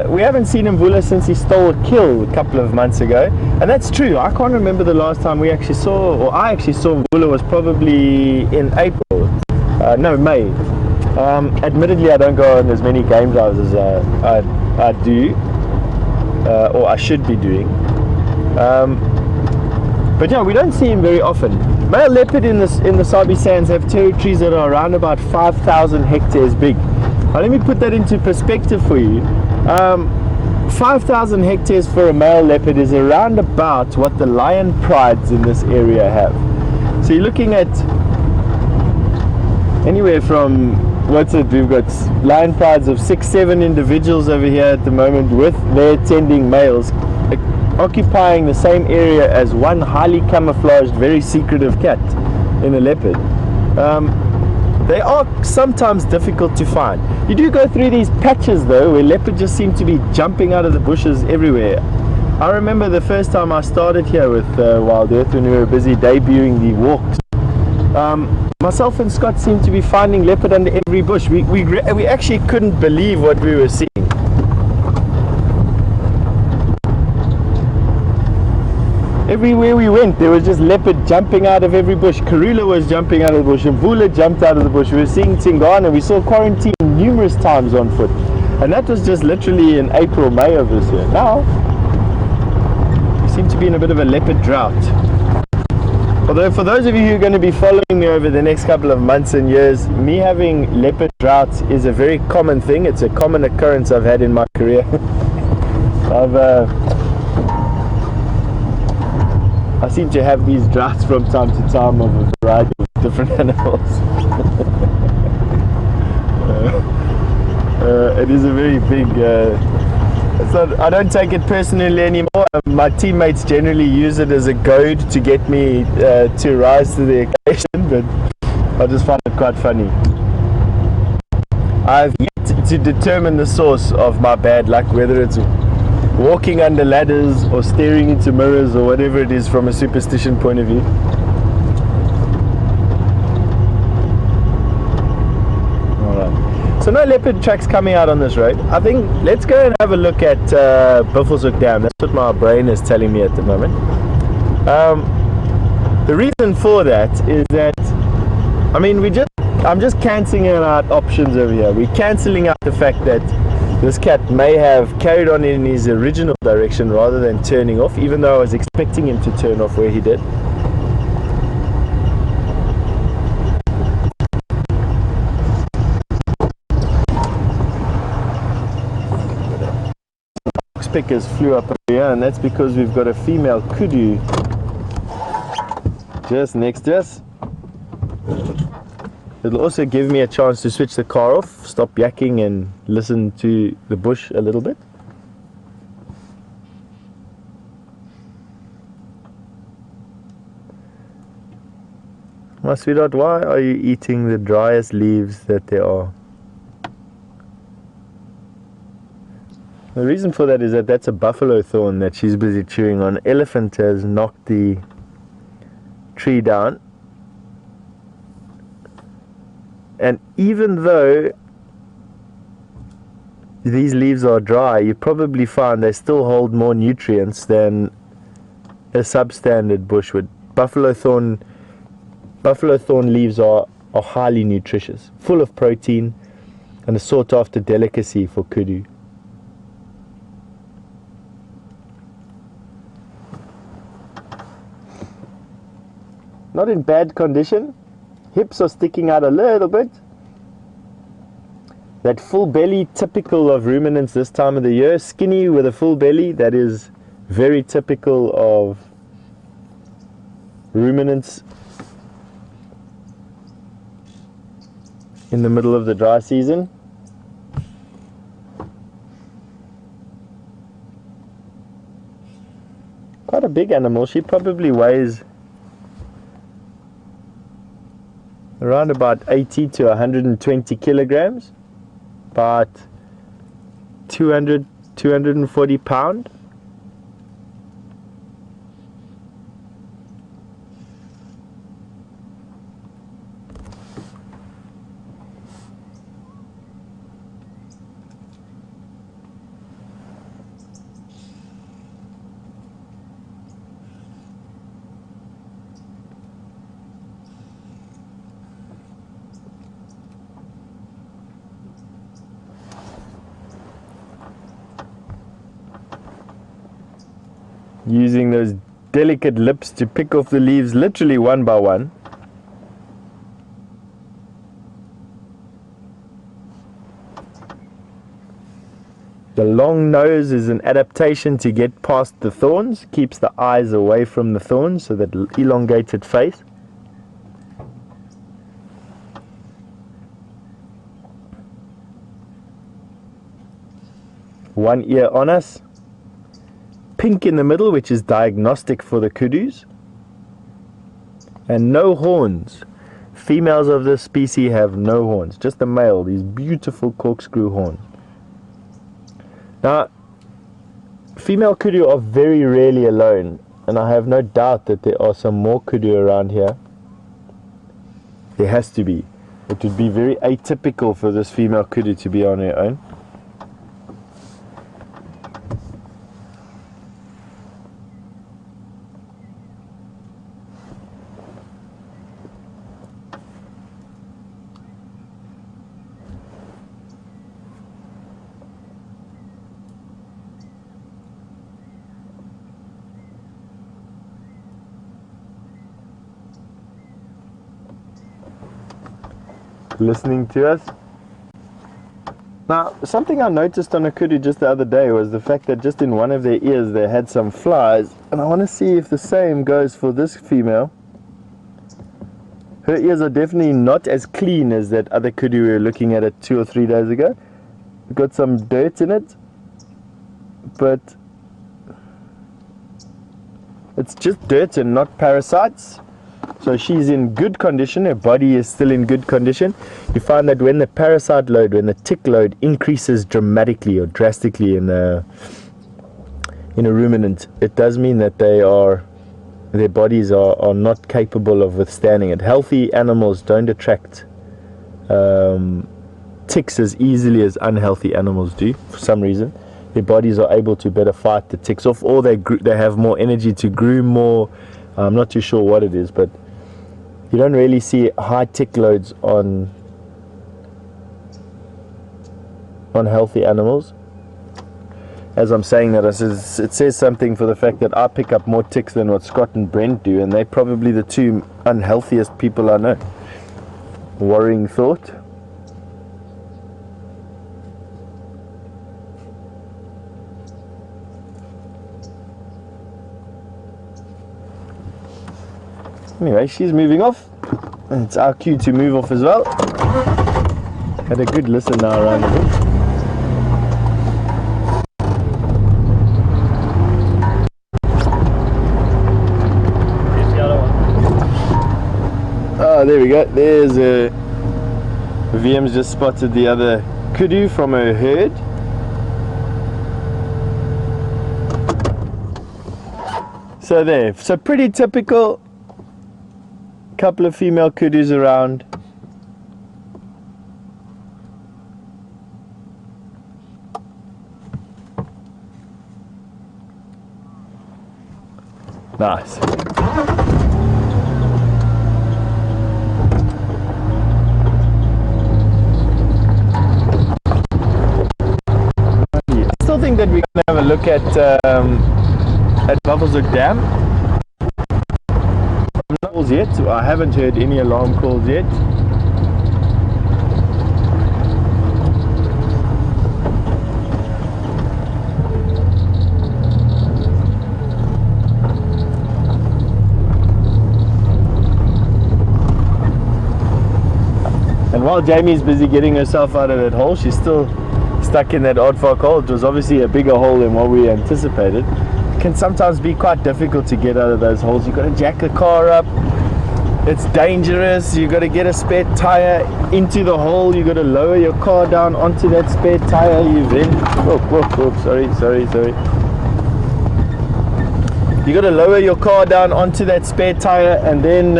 we haven't seen Mvula since he stole a kill a couple of months ago. And that's true. I can't remember the last time we actually saw, or I actually saw Mvula was probably in April. No, May. Admittedly, I don't go on as many game drives as I do, or I should be doing. But yeah, we don't see him very often. Male leopard in the Sabi Sands have territories that are around about 5,000 hectares big. Now let me put that into perspective for you. 5,000 hectares for a male leopard is around about what the lion prides in this area have. So you're looking at anywhere from, we've got lion prides of 6-7 individuals over here at the moment with their tending males, occupying the same area as one highly camouflaged, very secretive cat in a leopard. They are sometimes difficult to find. You do go through these patches though, where leopards just seem to be jumping out of the bushes everywhere. I remember the first time I started here with WildEarth, when we were busy debuting the walks. Myself and Scott seemed to be finding leopard under every bush. We actually couldn't believe what we were seeing. Everywhere we went, there was just leopard jumping out of every bush. Karula was jumping out of the bush, and Mvula jumped out of the bush. We were seeing Tingana. We saw Quarantine numerous times on foot. And that was just literally in April, May of this year. Now, seem to be in a bit of a leopard drought. Although for those of you who are going to be following me over the next couple of months and years, me having leopard droughts is a very common thing. It's a common occurrence I've had in my career. I seem to have these droughts from time to time of a variety of different animals. It is a very big I don't take it personally anymore. My teammates generally use it as a goad to get me to rise to the occasion, but I just find it quite funny. I've yet to determine the source of my bad luck, whether it's walking under ladders or staring into mirrors or whatever it is from a superstition point of view. So no leopard tracks coming out on this road. I think let's go and have a look at Buffelshoek Dam. That's what my brain is telling me at the moment. The reason for that is that, I mean, I'm just cancelling out options over here. We're cancelling out the fact that this cat may have carried on in his original direction rather than turning off, even though I was expecting him to turn off where he did. Pickers flew up here, and that's because we've got a female kudu just next to us. It'll also give me a chance to switch the car off, stop yakking and listen to the bush a little bit. My sweetheart, why are you eating the driest leaves that there are? The reason for that is that that's a buffalo thorn that she's busy chewing on. Elephant has knocked the tree down. And even though these leaves are dry, you probably find they still hold more nutrients than a substandard bush would. Buffalo thorn leaves are highly nutritious, full of protein, and a sought after delicacy for kudu. Not in bad condition. Hips are sticking out a little bit. That full belly, typical of ruminants this time of the year. Skinny with a full belly, that is very typical of ruminants in the middle of the dry season. Quite a big animal. She probably weighs around about 80 to 120 kilograms, about 240 pounds. Using those delicate lips to pick off the leaves literally one by one. The long nose is an adaptation to get past the thorns, keeps the eyes away from the thorns, so that elongated face. One ear on us. Pink in the middle, which is diagnostic for the kudus, and no horns. Females of this species have no horns, just the male, these beautiful corkscrew horns. Now, female kudu are very rarely alone, and I have no doubt that there are some more kudu around here. There has to be. It would be very atypical for this female kudu to be on her own. listening to us. Now, something I noticed on a kudu just the other day was the fact that just in one of their ears they had some flies, and I want to see if the same goes for this female. Her ears are definitely not as clean as that other kudu we were looking at it 2 or 3 days ago. We've got some dirt in it, but it's just dirt and not parasites. So she's in good condition, her body is still in good condition. You find that when the parasite load, when the tick load increases dramatically or drastically in a ruminant, it does mean that their bodies are not capable of withstanding it. Healthy animals don't attract ticks as easily as unhealthy animals do for some reason. Their bodies are able to better fight the ticks off, or they have more energy to groom more. I'm not too sure what it is, but you don't really see high tick loads on healthy animals. As I'm saying that, it says something for the fact that I pick up more ticks than what Scott and Brent do, and they're probably the two unhealthiest people I know. Worrying thought. Anyway, she's moving off, and it's our cue to move off as well. Had a good listen now around the bush. Oh, there we go. There's VM's just spotted the other kudu from her herd. So there. So pretty typical. Couple of female kudus around. Nice. I still think that we can have a look at Buffelshoek Dam. Calls yet. I haven't heard any alarm calls yet. And while Jamie's busy getting herself out of that hole, she's still stuck in that aardvark hole. It was obviously a bigger hole than what we anticipated. Can sometimes be quite difficult to get out of those holes. You've got to jack the car up, it's dangerous. You've got to get a spare tire into the hole, you've got to lower your car down onto that spare tire. You've then sorry you got to lower your car down onto that spare tire, and then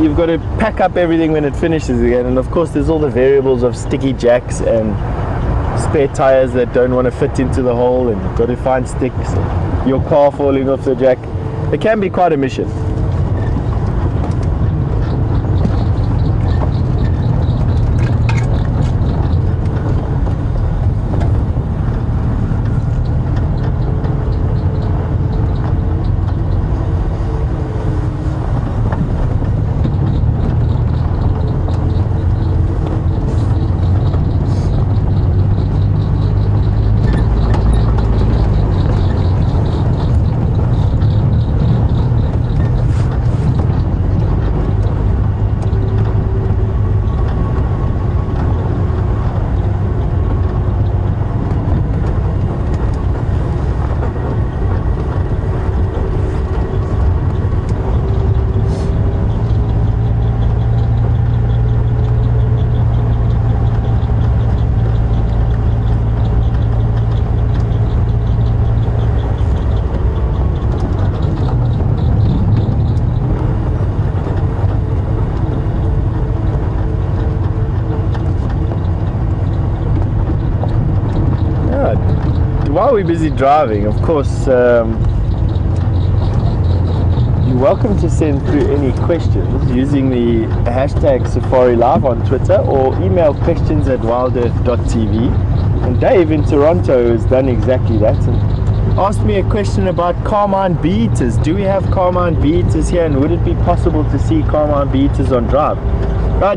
you've got to pack up everything when it finishes again. And of course there's all the variables of sticky jacks and spare tires that don't want to fit into the hole, and you've got to find sticks, your car falling off the jack. It can be quite a mission. While we're busy driving, of course, you're welcome to send through any questions using the hashtag Safari Live on Twitter, or email questions@wildearth.tv. And Dave in Toronto has done exactly that, and asked me a question about carmine bee-eaters. Do we have carmine bee-eaters here, and would it be possible to see carmine bee-eaters on drive?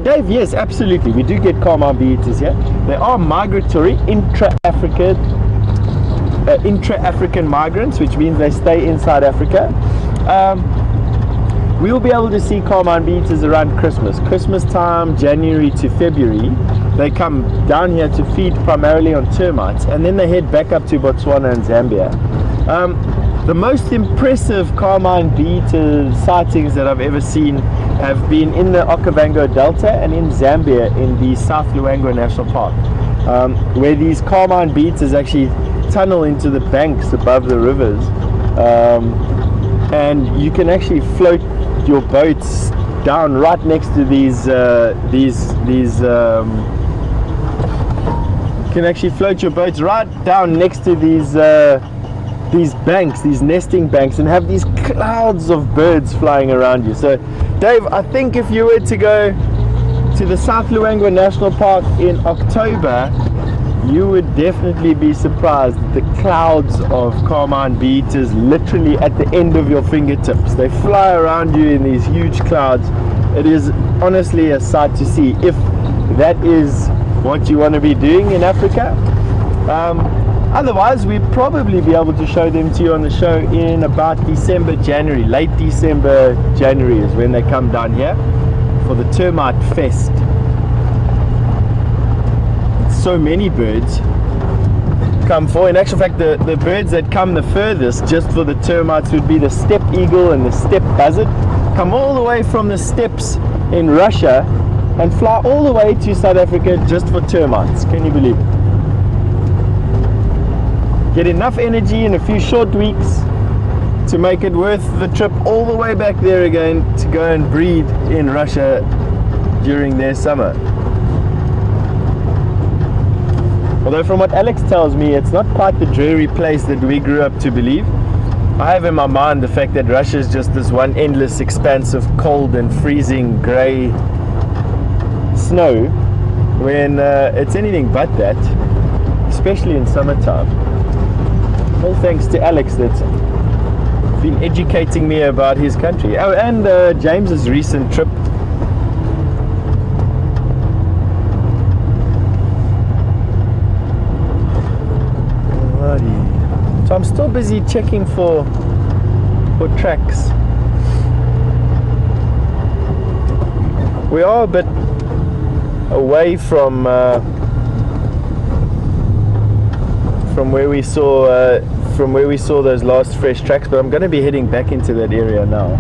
Dave, yes, absolutely. We do get carmine bee-eaters here. They are migratory intra-African migrants, which means they stay inside Africa. We will be able to see carmine bee-eaters around Christmas time, January to February. They come down here to feed primarily on termites, and then they head back up to Botswana and Zambia. The most impressive carmine bee-eater sightings that I've ever seen have been in the Okavango Delta and in Zambia in the South Luangwa National Park, where these carmine bee-eaters actually tunnel into the banks above the rivers, and you can actually float your boats down right next to these you can actually float your boats right down next to these banks, these nesting banks, and have these clouds of birds flying around you. So Dave, I think if you were to go to the South Luangwa National Park in October, you would definitely be surprised at the clouds of carmine bee-eaters literally at the end of your fingertips. They fly around you in these huge clouds. It is honestly a sight to see if that is what you want to be doing in Africa. Otherwise, we'd probably be able to show them to you on the show in about December, January. Late December, January is when they come down here for the termite fest. So many birds come for. In actual fact, the birds that come the furthest just for the termites would be the steppe eagle and the steppe buzzard. Come all the way from the steppes in Russia and fly all the way to South Africa just for termites. Can you believe it? Get enough energy in a few short weeks to make it worth the trip all the way back there again to go and breed in Russia during their summer. Although from what Alex tells me, it's not quite the dreary place that we grew up to believe. I have in my mind the fact that Russia is just this one endless expanse of cold and freezing grey snow, when it's anything but that, especially in summertime. All thanks to Alex that's been educating me about his country. Oh, and James's recent trip. So I'm still busy checking for tracks. We are a bit away from where we saw those last fresh tracks, but I'm going to be heading back into that area now.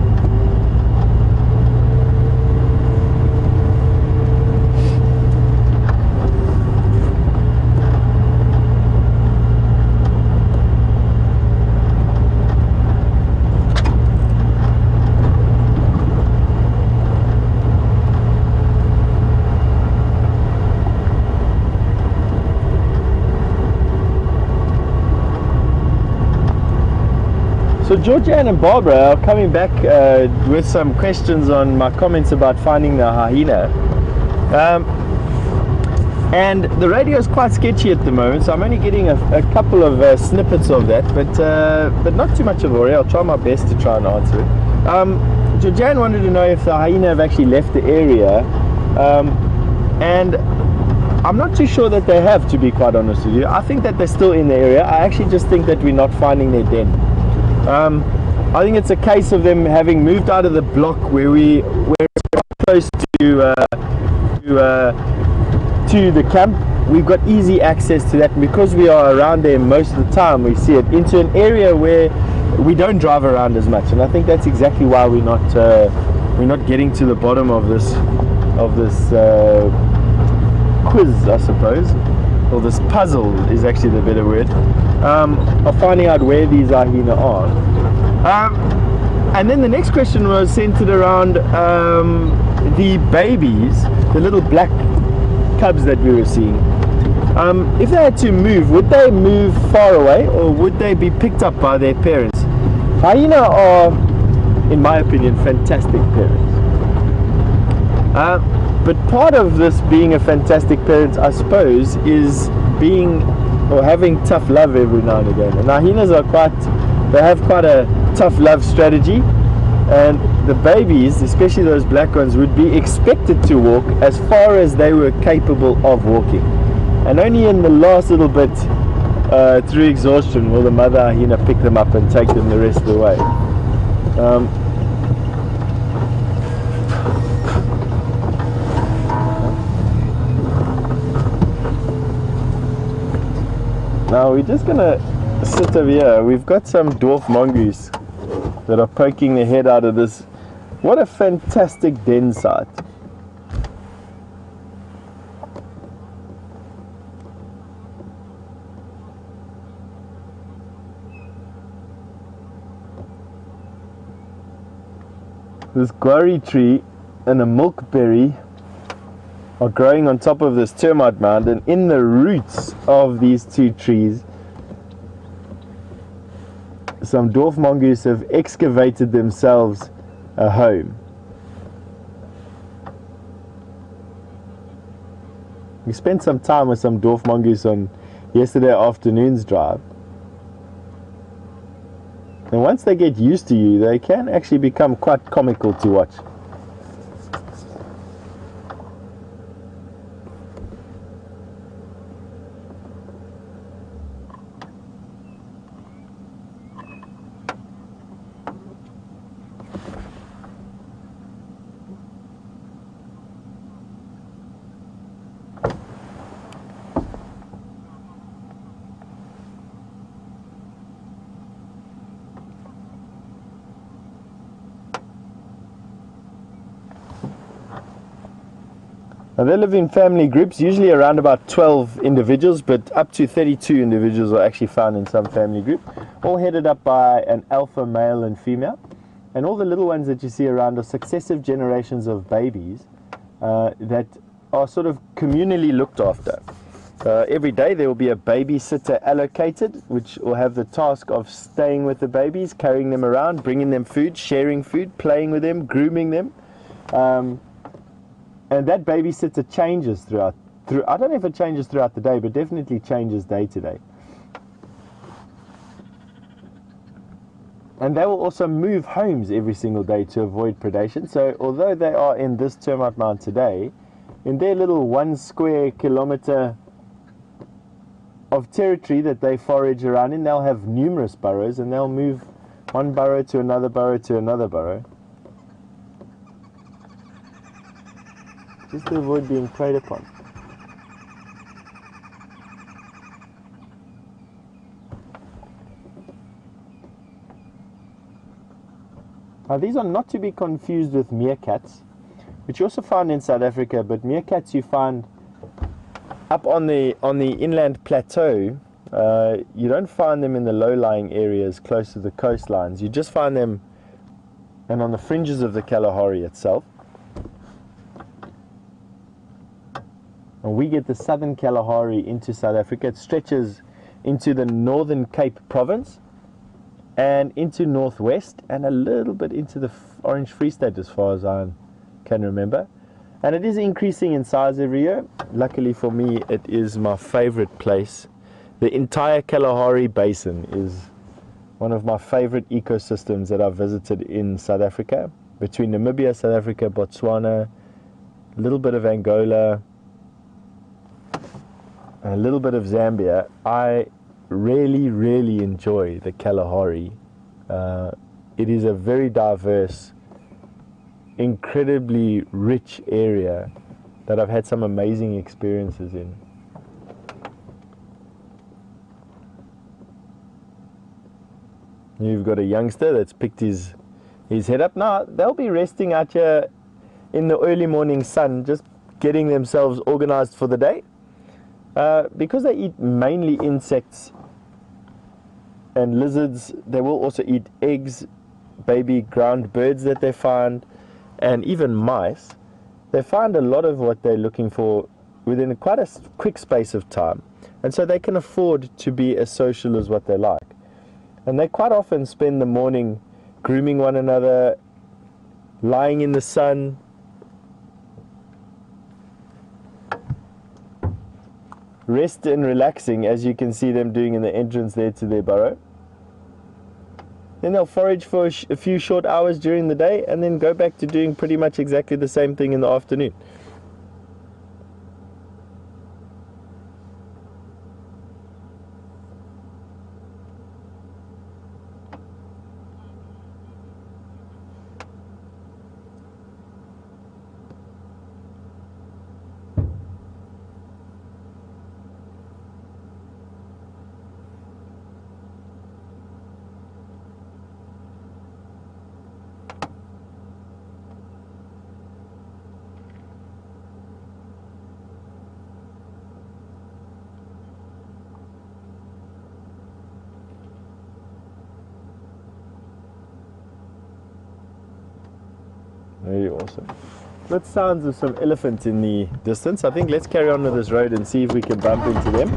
So Georgianne and Barbara are coming back with some questions on my comments about finding the hyena. And the radio is quite sketchy at the moment, so I'm only getting a couple of snippets of that, but not too much of a worry. I'll try my best to try and answer it. Georgianne wanted to know if the hyena have actually left the area, and I'm not too sure that they have, to be quite honest with you. I think that they're still in the area. I actually just think that we're not finding their den. I think it's a case of them having moved out of the block where it's close to the camp. We've got easy access to that, and because we are around there most of the time, we see it into an area where we don't drive around as much, and I think that's exactly why we're not getting to the bottom of this quiz, I suppose, or this puzzle is actually the better word, of finding out where these hyena are. And then the next question was centered around the babies, the little black cubs that we were seeing. If they had to move, would they move far away, or would they be picked up by their parents? Hyena are, in my opinion, fantastic parents. But part of this being a fantastic parent, I suppose, is being or having tough love every now and again. And our hyenas they have quite a tough love strategy, and the babies, especially those black ones, would be expected to walk as far as they were capable of walking, and only in the last little bit through exhaustion will the mother hyena pick them up and take them the rest of the way. Now we're just gonna sit over here. We've got some dwarf mongoose that are poking their head out of this. What a fantastic den site. This guarri tree and a milkberry are growing on top of this termite mound, and in the roots of these two trees some dwarf mongoose have excavated themselves a home. We spent some time with some dwarf mongoose on yesterday afternoon's drive, and once they get used to you, they can actually become quite comical to watch. Now they live in family groups, usually around about 12 individuals, but up to 32 individuals are actually found in some family group, all headed up by an alpha male and female. And all the little ones that you see around are successive generations of babies that are sort of communally looked after. Every day there will be a babysitter allocated, which will have the task of staying with the babies, carrying them around, bringing them food, sharing food, playing with them, grooming them. And that babysitter changes throughout, I don't know if it changes throughout the day, but definitely changes day to day. And they will also move homes every single day to avoid predation. So although they are in this termite mound today, in their little 1 square kilometer of territory that they forage around in, they'll have numerous burrows, and they'll move one burrow to another burrow to another burrow, just to avoid being preyed upon. Now these are not to be confused with meerkats, which you also find in South Africa, but meerkats you find up on the inland plateau. You don't find them in the low-lying areas close to the coastlines. You just find them and on the fringes of the Kalahari itself. And we get the southern Kalahari into South Africa. It stretches into the northern Cape province and into northwest and a little bit into the Orange Free State as far as I can remember. And it is increasing in size every year. Luckily for me, it is my favorite place. The entire Kalahari Basin is one of my favorite ecosystems that I've visited in South Africa. Between Namibia, South Africa, Botswana, a little bit of Angola, a little bit of Zambia, I really enjoy the Kalahari. It is a very diverse, incredibly rich area that I've had some amazing experiences in. You've got a youngster that's picked his head up. Now they'll be resting out here in the early morning sun, just getting themselves organized for the day. Because they eat mainly insects and lizards, they will also eat eggs, baby ground birds that they find, and even mice. They find a lot of what they're looking for within quite a quick space of time, and so they can afford to be as social as what they like. And they quite often spend the morning grooming one another, lying in the sun, rest and relaxing, as you can see them doing in the entrance there to their burrow. Then they'll forage for a few short hours during the day and then go back to doing pretty much exactly the same thing in the afternoon. Very awesome. Good sounds of some elephant in the distance. I think let's carry on with this road and see if we can bump into them.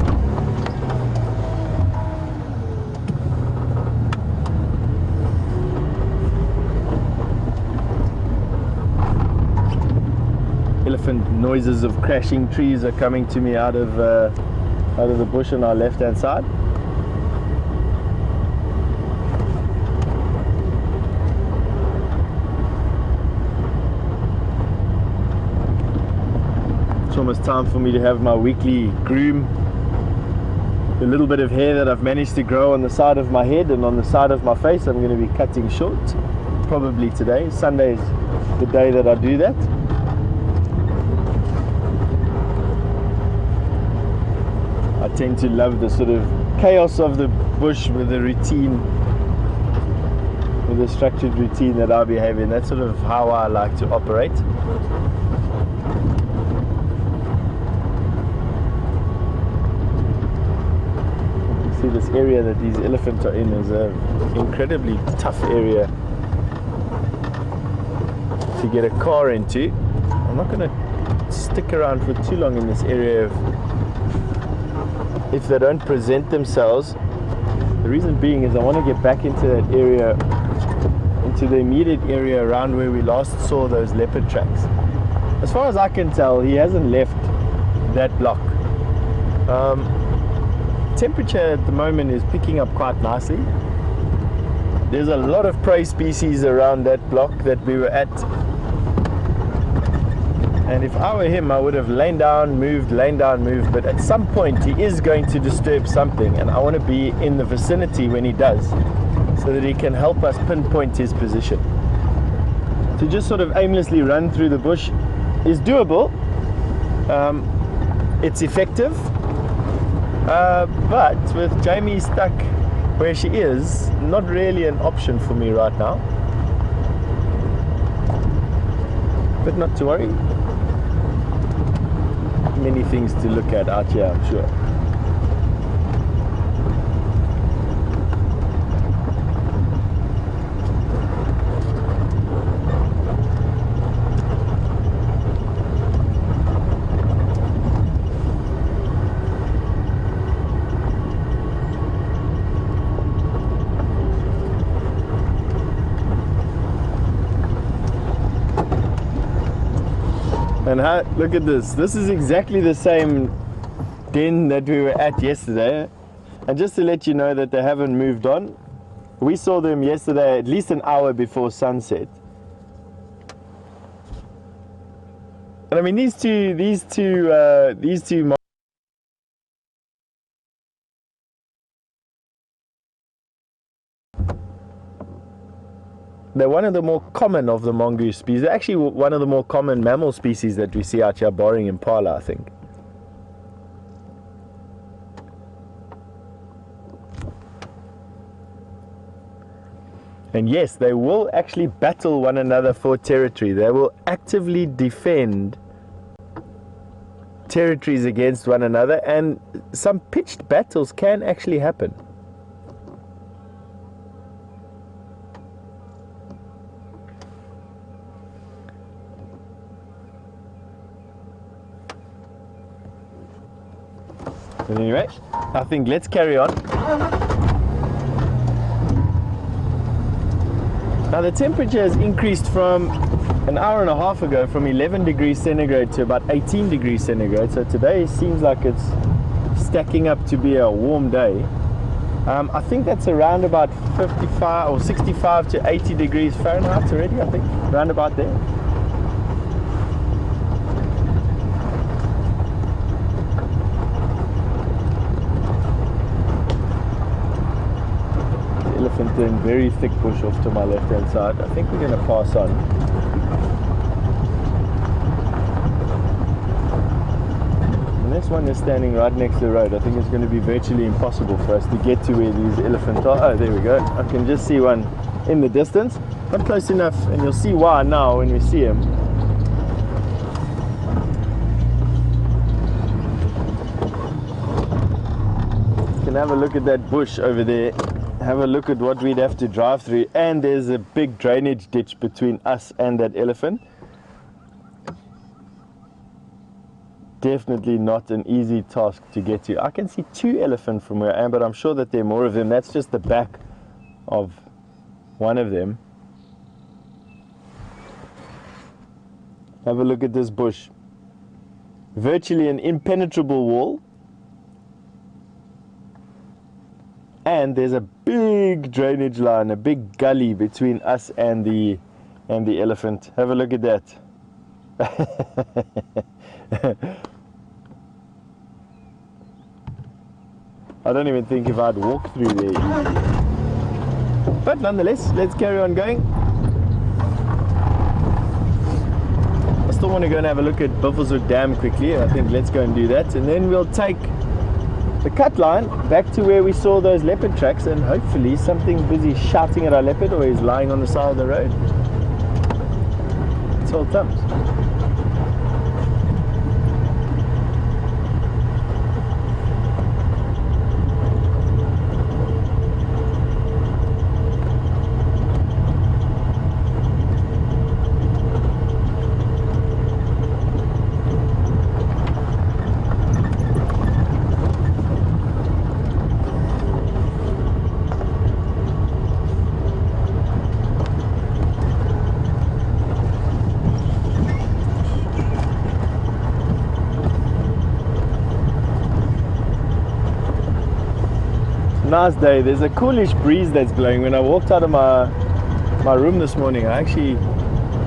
Elephant noises of crashing trees are coming to me out of the bush on our left hand side. It's almost time for me to have my weekly groom. The little bit of hair that I've managed to grow on the side of my head and on the side of my face, I'm going to be cutting short probably today. Sunday is the day that I do that. I tend to love the sort of chaos of the bush with the routine, with the structured routine that I'll be having. That's sort of how I like to operate. This area that these elephants are in is an incredibly tough area to get a car into. I'm not going to stick around for too long in this area if they don't present themselves. The reason being is I want to get back into that area, into the immediate area around where we last saw those leopard tracks. As far as I can tell, he hasn't left that block. Temperature at the moment is picking up quite nicely. There's a lot of prey species around that block that we were at, and if I were him I would have lain down, moved, but at some point he is going to disturb something, and I want to be in the vicinity when he does, so that he can help us pinpoint his position. To just sort of aimlessly run through the bush is doable. It's effective. But with Jamie stuck where she is, not really an option for me right now. But not to worry. Many things to look at out here, I'm sure. And look at this. This is exactly the same den that we were at yesterday. And just to let you know that they haven't moved on, we saw them yesterday at least an hour before sunset. And I mean, these two they're one of the more common of the mongoose species. They're actually one of the more common mammal species that we see out here, barring impala, I think. And yes, they will actually battle one another for territory. They will actively defend territories against one another, and some pitched battles can actually happen. But anyway, I think let's carry on. Now the temperature has increased from an hour and a half ago from 11 degrees centigrade to about 18 degrees centigrade. So today seems like it's stacking up to be a warm day. I think that's around about 55 or 65 to 80 degrees Fahrenheit already, I think, around about there. The elephant in very thick bush off to my left hand side. I think we're going to pass on. This one is standing right next to the road. I think it's going to be virtually impossible for us to get to where these elephants are. Oh, there we go. I can just see one in the distance. Not close enough, and you'll see why now when we see him. You can have a look at that bush over there. Have a look at what we'd have to drive through. And there's a big drainage ditch between us and that elephant. Definitely not an easy task to get to. I can see 2 elephants from where I am, but I'm sure that there are more of them. That's just the back of one of them. Have a look at this bush. Virtually an impenetrable wall. And there's a big drainage line, a big gully between us and the elephant. Have a look at that. I don't even think if I'd walk through there easily. But nonetheless, let's carry on going. I still want to go and have a look at Buffelshoek Dam quickly. I think let's go and do that. And then we'll take the cut line back to where we saw those leopard tracks, and hopefully something busy shouting at our leopard, or he's lying on the side of the road. It's all thumbs. Nice day. There's a coolish breeze that's blowing. When I walked out of my room this morning, I actually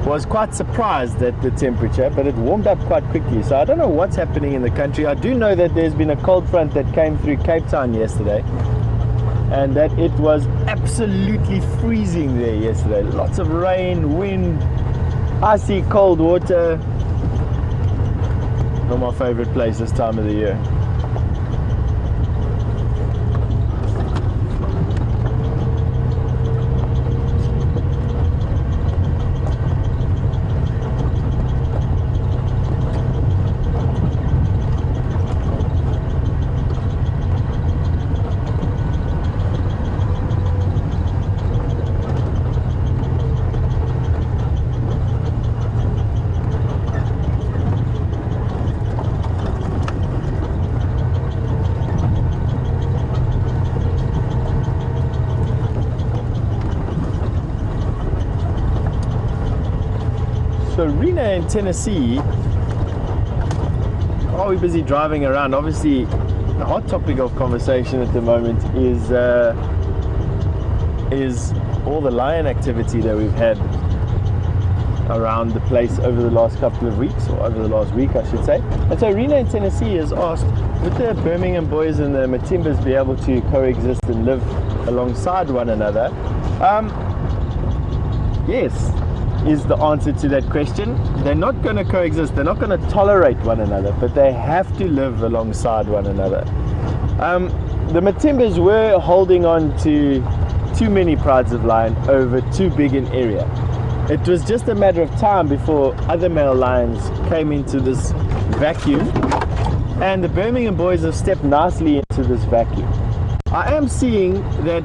was quite surprised at the temperature, but it warmed up quite quickly. So I don't know what's happening in the country. I do know that there's been a cold front that came through Cape Town yesterday, and that it was absolutely freezing there yesterday. Lots of rain, wind, icy cold water. Not my favorite place this time of the year. So Rena in Tennessee, are we busy driving around? Obviously, the hot topic of conversation at the moment is all the lion activity that we've had around the place over the last couple of weeks, or over the last week, I should say. And so Rena in Tennessee has asked, would the Birmingham boys and the Matimbas be able to coexist and live alongside one another? Yes, is the answer to that question. They're not going to coexist, they're not going to tolerate one another, but they have to live alongside one another. The Matimbas were holding on to too many prides of lion over too big an area. It was just a matter of time before other male lions came into this vacuum, and the Birmingham boys have stepped nicely into this vacuum. I am seeing that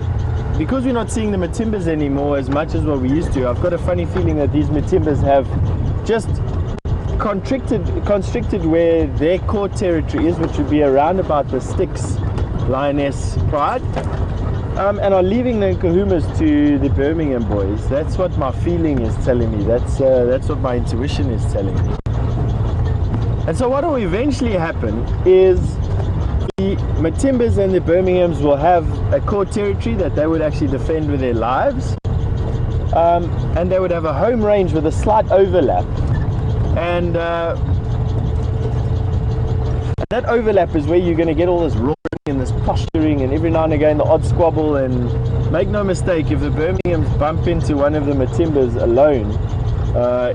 because we're not seeing the Matimbas anymore as much as what we used to, I've got a funny feeling that these Matimbas have just constricted where their core territory is, which would be around about the Styx lioness pride, and are leaving the Kahumas to the Birmingham boys. That's what my feeling is telling me. That's what my intuition is telling me. And so what will eventually happen is The Matimbas and the Birminghams will have a core territory that they would actually defend with their lives, and they would have a home range with a slight overlap, and that overlap is where you're going to get all this roaring and this posturing and every now and again the odd squabble. And make no mistake, if the Birminghams bump into one of the Matimbas alone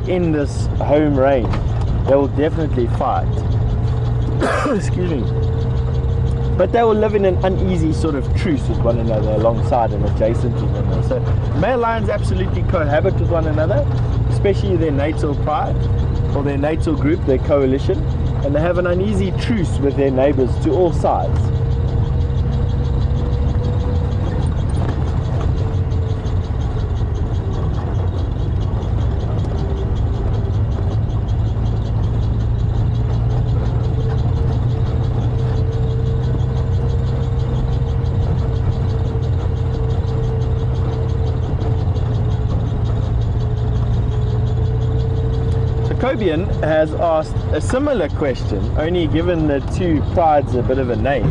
in this home range, they will definitely fight. Excuse me. But they will live in an uneasy sort of truce with one another, alongside and adjacent to one another. So male lions absolutely cohabit with one another, especially their natal pride or their natal group, their coalition, and they have an uneasy truce with their neighbors to all sides. Cobian has asked a similar question, only given the two prides a bit of a name.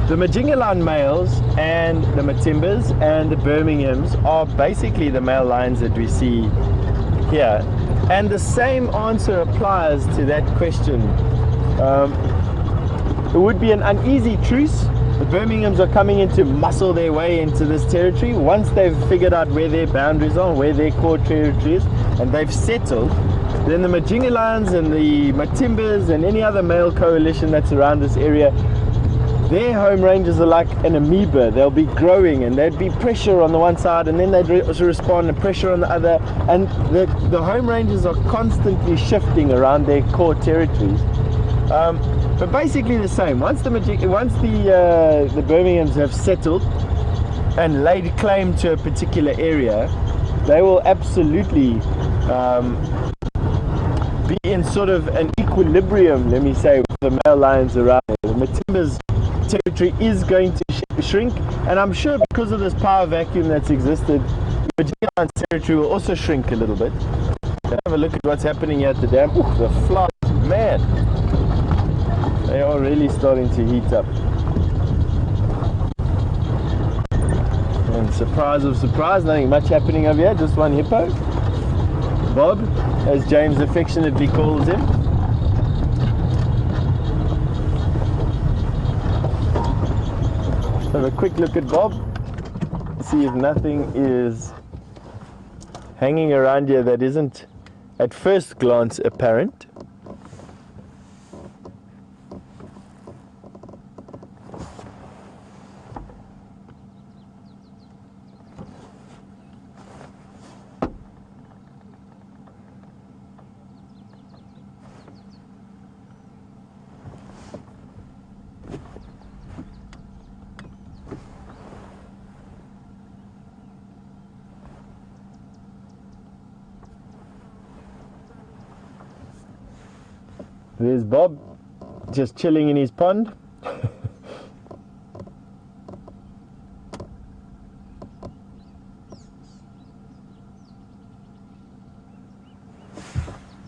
The Majingalan males and the Matimbas and the Birminghams are basically the male lions that we see here, and the same answer applies to that question. It would be an uneasy truce. The Birminghams are coming in to muscle their way into this territory. Once they've figured out where their boundaries are, where their core territory is, and they've settled, then the Majingalans and the Matimbas and any other male coalition that's around this area, their home ranges are like an amoeba. They'll be growing, and there'd be pressure on the one side, and then they'd also respond to pressure on the other, and the home ranges are constantly shifting around their core territories. But basically the same. Once the Birminghams have settled and laid claim to a particular area, they will absolutely be in sort of an equilibrium, let me say, with the male lions around there. The Matimba's territory is going to shrink, and I'm sure because of this power vacuum that's existed, the Majingalan's territory will also shrink a little bit. Have a look at what's happening here at the dam. Ooh, the flies, man, they are really starting to heat up. And surprise of surprise, nothing much happening over here, just one hippo. Bob, as James affectionately calls him. Have a quick look at Bob, see if nothing is hanging around here that isn't at first glance apparent. There's Bob, just chilling in his pond.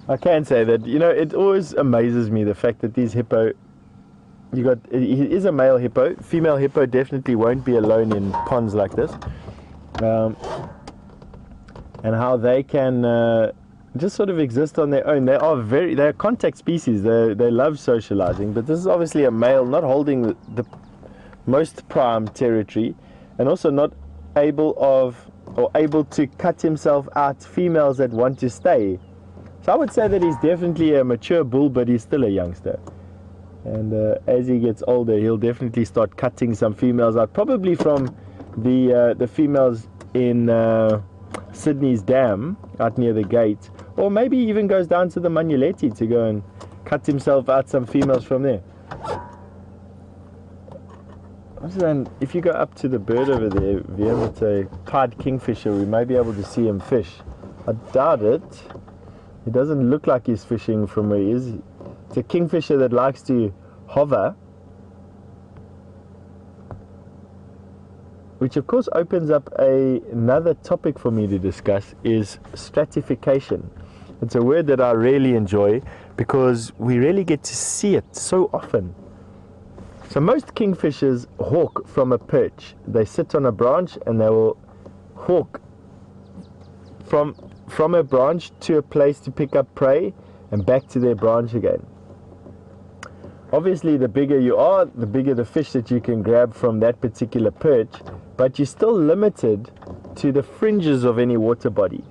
I can say that, you know, it always amazes me the fact that these hippo, he is a male hippo. Female hippo definitely won't be alone in ponds like this. And how they can just sort of exist on their own. They're contact species. They love socializing, but this is obviously a male not holding the most prime territory, and also not able to cut himself out females that want to stay. So I would say that he's definitely a mature bull, but he's still a youngster. And as he gets older, he'll definitely start cutting some females out, probably from the females in Sydney's dam out near the gate, or maybe even goes down to the Manuleti to go and cut himself out some females from there. And if you go up to the bird over there, it's a pied kingfisher, we may be able to see him fish. I doubt it. He doesn't look like he's fishing from where he is. It's a kingfisher that likes to hover, which of course opens up another topic for me to discuss, is stratification. It's a word that I really enjoy because we really get to see it so often. So most kingfishers hawk from a perch. They sit on a branch and they will hawk from a branch to a place to pick up prey and back to their branch again. Obviously, the bigger you are, the bigger the fish that you can grab from that particular perch, but you're still limited to the fringes of any water body.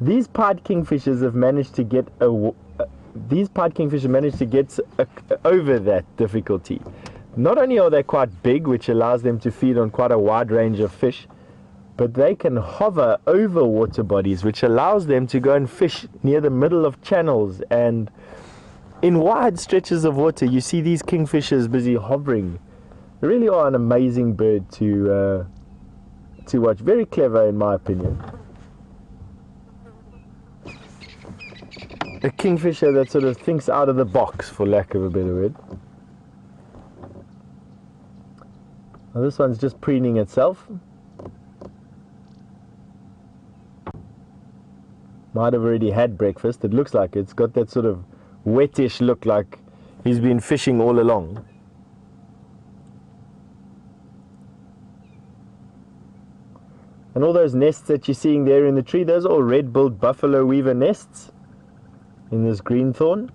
These pied kingfishers have managed to get over that difficulty. Not only are they quite big, which allows them to feed on quite a wide range of fish, but they can hover over water bodies, which allows them to go and fish near the middle of channels, and in wide stretches of water you see these kingfishers busy hovering. They really are an amazing bird to watch. Very clever in my opinion. A kingfisher that sort of thinks out of the box, for lack of a better word. Now this one's just preening itself. Might have already had breakfast. It looks like it's got that sort of wettish look, like he's been fishing all along. And all those nests that you're seeing there in the tree, those are all red-billed buffalo weaver nests in this greenthorn.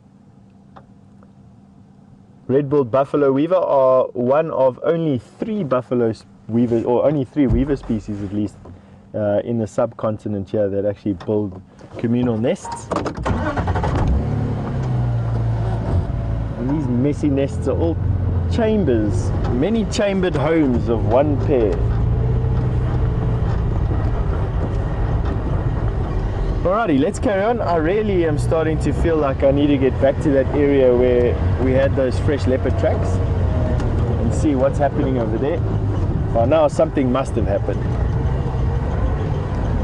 Red-billed buffalo weaver are one of only 3 buffalo weavers, or only 3 weaver species at least, in the subcontinent here that actually build communal nests. And these messy nests are all chambers, many chambered homes of one pair. Alrighty, let's carry on. I really am starting to feel like I need to get back to that area where we had those fresh leopard tracks and see what's happening over there. By now something must have happened.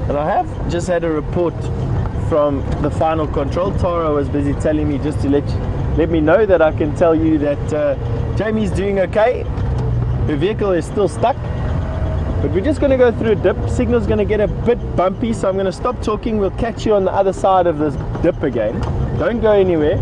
And I have just had a report from the final control. Tara was busy telling me just to let me know that I can tell you that Jamie's doing okay. Her vehicle is still stuck, but we're just going to go through a dip. Signal's going to get a bit bumpy, so I'm going to stop talking. We'll catch you on the other side of this dip again. Don't go anywhere.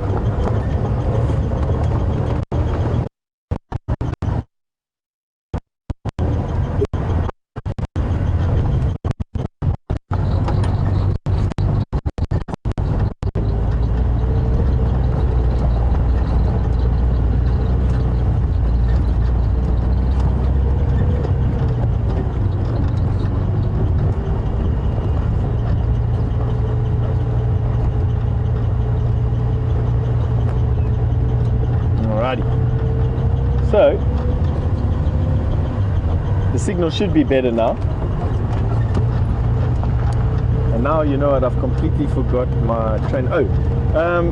So the signal should be better now. And now you know what, I've completely forgot my train.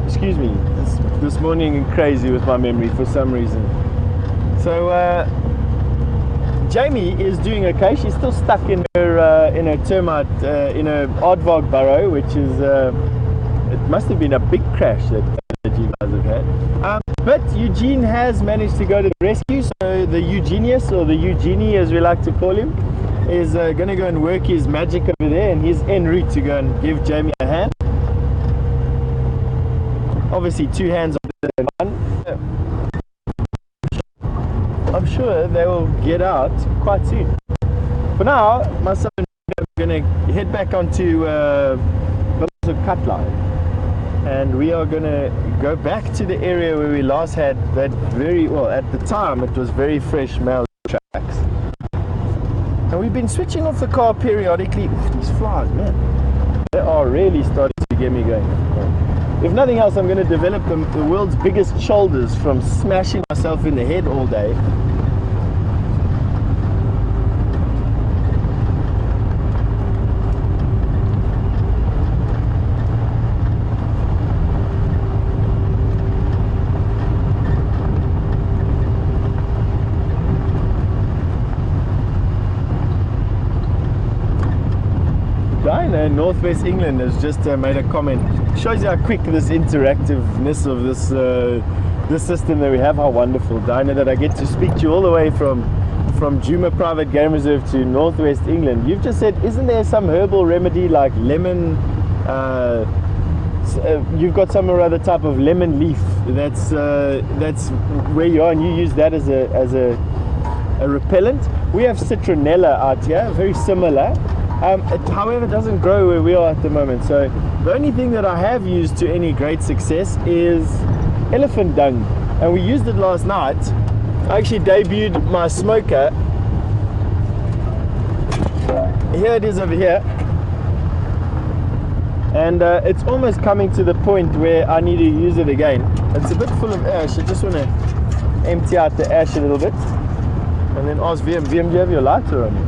Excuse me, this morning crazy with my memory for some reason. So Jamie is doing okay. She's still stuck in her termite, in her aardvark burrow, which is it must have been a big crash that you guys have had. But Eugene has managed to go to the rescue. So the Eugenius, or the Eugenie as we like to call him, is going to go and work his magic over there, and he's en route to go and give Jamie a hand. Obviously 2 hands are better than one. I'm sure they will get out quite soon. For now, myself and I'm going to head back onto Cutline. And we are going to go back to the area where we last had that very, well, at the time it was very fresh male tracks. And we've been switching off the car periodically. These flies, man, they are really starting to get me going. If nothing else, I'm going to develop the world's biggest shoulders from smashing myself in the head all day. Diana in Northwest England has just made a comment. Shows you how quick this interactiveness of this system that we have, how wonderful. Diana, that I get to speak to you all the way from Juma Private Game Reserve to Northwest England. You've just said, isn't there some herbal remedy like lemon it's you've got some or other type of lemon leaf. That's where you are, and you use that as a repellent. We have citronella out here, very similar. It, however, doesn't grow where we are at the moment. So the only thing that I have used to any great success is elephant dung, and we used it last night. I actually debuted my smoker. Here it is over here, and it's almost coming to the point where I need to use it again. It's a bit full of ash. I just want to empty out the ash a little bit, and then ask VM, do you have your lighter on you?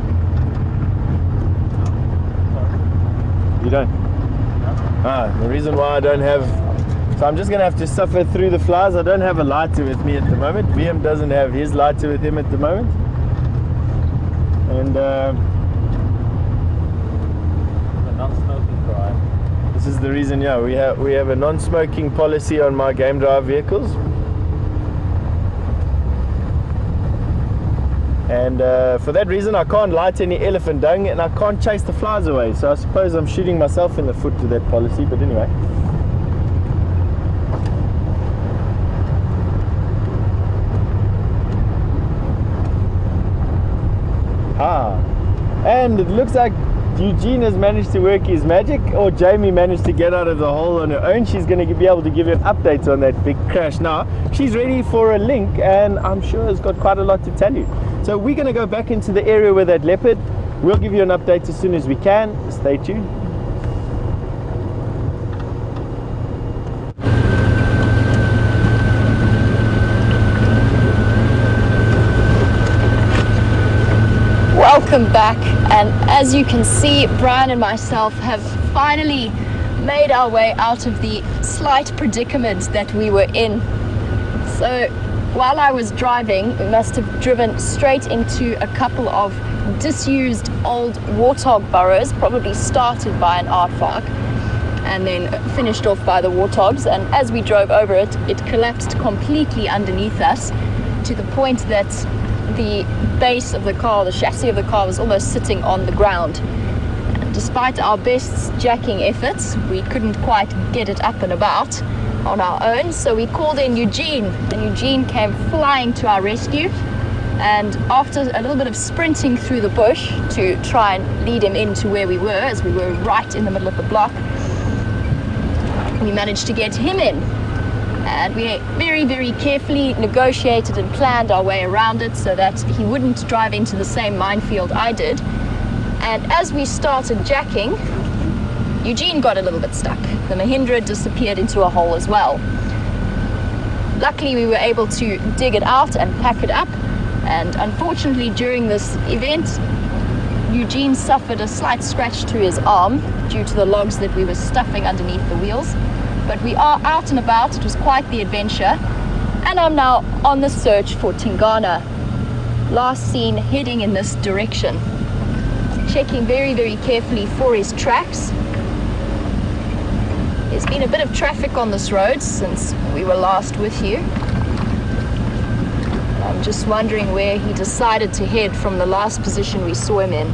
You don't? The reason why I don't have, so I'm just going to have to suffer through the flies. I don't have a lighter with me at the moment. VM doesn't have his lighter with him at the moment. And The non-smoking drive. this is the reason, yeah, we have a non-smoking policy on my game drive vehicles. And for that reason, I can't light any elephant dung, and I can't chase the flies away. So I suppose I'm shooting myself in the foot with that policy, but anyway. And it looks like Eugene has managed to work his magic, or Jamie managed to get out of the hole on her own. She's going to be able to give you an update on that big crash now. She's ready for a link, and I'm sure has got quite a lot to tell you. So we're going to go back into the area with that leopard. We'll give you an update as soon as we can. Stay tuned. Welcome back, and as you can see, Brian and myself have finally made our way out of the slight predicament that we were in. So while I was driving, we must have driven straight into a couple of disused old warthog burrows, probably started by an aardvark and then finished off by the warthogs. And as we drove over it, it collapsed completely underneath us to the point that the base of the car, the chassis of the car, was almost sitting on the ground. And despite our best jacking efforts, we couldn't quite get it up and about on our own, so we called in Eugene, and Eugene came flying to our rescue. And after a little bit of sprinting through the bush to try and lead him into where we were, as we were right in the middle of the block, we managed to get him in. And we very, very carefully negotiated and planned our way around it so that he wouldn't drive into the same minefield I did. And as we started jacking, Eugene got a little bit stuck. The Mahindra disappeared into a hole as well. Luckily, we were able to dig it out and pack it up. And unfortunately, during this event, Eugene suffered a slight scratch to his arm due to the logs that we were stuffing underneath the wheels. But we are out and about. It was quite the adventure. And I'm now on the search for Tingana. Last seen heading in this direction. Checking very, very carefully for his tracks. There's been a bit of traffic on this road since we were last with you. I'm just wondering where he decided to head from the last position we saw him in.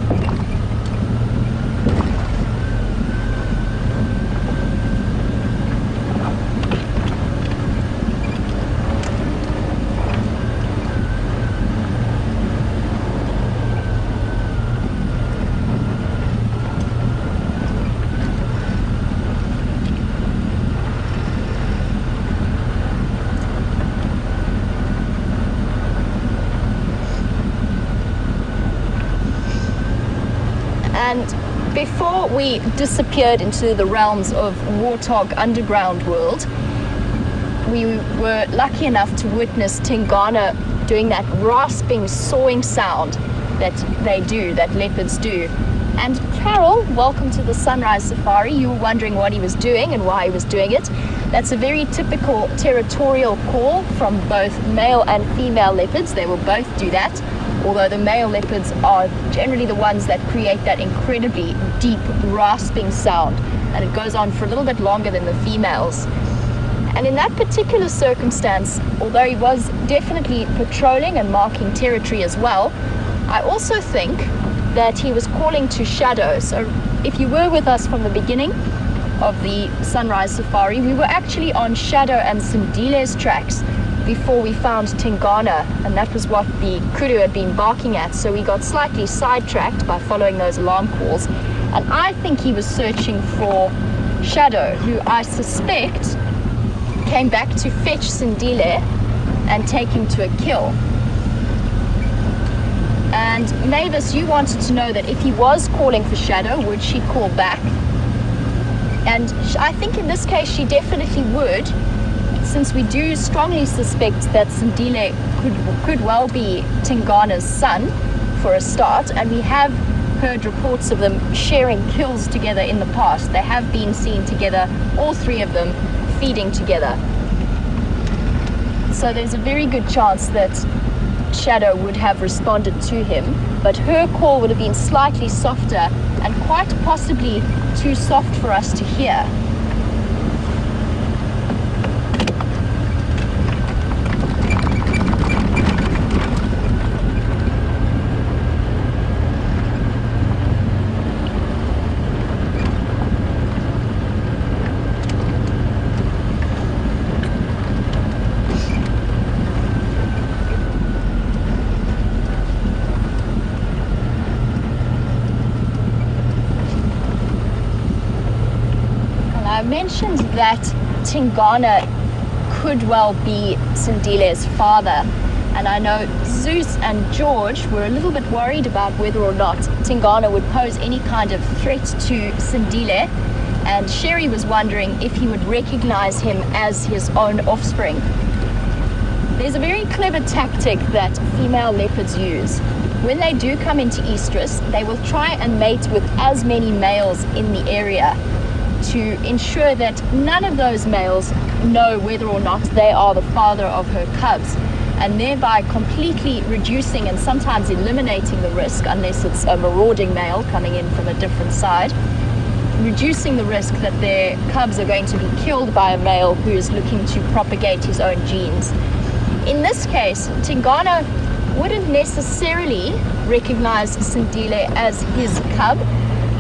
And before we disappeared into the realms of Warthog Underground world, we were lucky enough to witness Tingana doing that rasping, sawing sound that they do, that leopards do. And Carol, welcome to the Sunrise Safari. You were wondering what he was doing and why he was doing it. That's a very typical territorial call from both male and female leopards. They will both do that, although the male leopards are generally the ones that create that incredibly deep rasping sound, and it goes on for a little bit longer than the females. And in that particular circumstance, although he was definitely patrolling and marking territory as well, I also think that he was calling to shadow. So if you were with us from the beginning, of the sunrise safari. We were actually on Shadow and Sindile's tracks before we found Tingana, and that was what the kudu had been barking at. So we got slightly sidetracked by following those alarm calls, and I think he was searching for Shadow, who I suspect came back to fetch Sindile and take him to a kill. And Mavis, you wanted to know that if he was calling for Shadow, would she call back? And I think in this case she definitely would, since we do strongly suspect that Sindile could well be Tingana's son for a start, and we have heard reports of them sharing kills together in the past. They have been seen together, all three of them feeding together. So there's a very good chance that Shadow would have responded to him, but her call would have been slightly softer and quite possibly too soft for us to hear. I mentioned that Tingana could well be Sindile's father, and I know Zeus and George were a little bit worried about whether or not Tingana would pose any kind of threat to Sindile, and Sherry was wondering if he would recognize him as his own offspring. There's a very clever tactic that female leopards use. When they do come into estrus, they will try and mate with as many males in the area to ensure that none of those males know whether or not they are the father of her cubs, and thereby completely reducing and sometimes eliminating the risk, unless it's a marauding male coming in from a different side, reducing the risk that their cubs are going to be killed by a male who is looking to propagate his own genes. In this case, Tingana wouldn't necessarily recognize Sindile as his cub,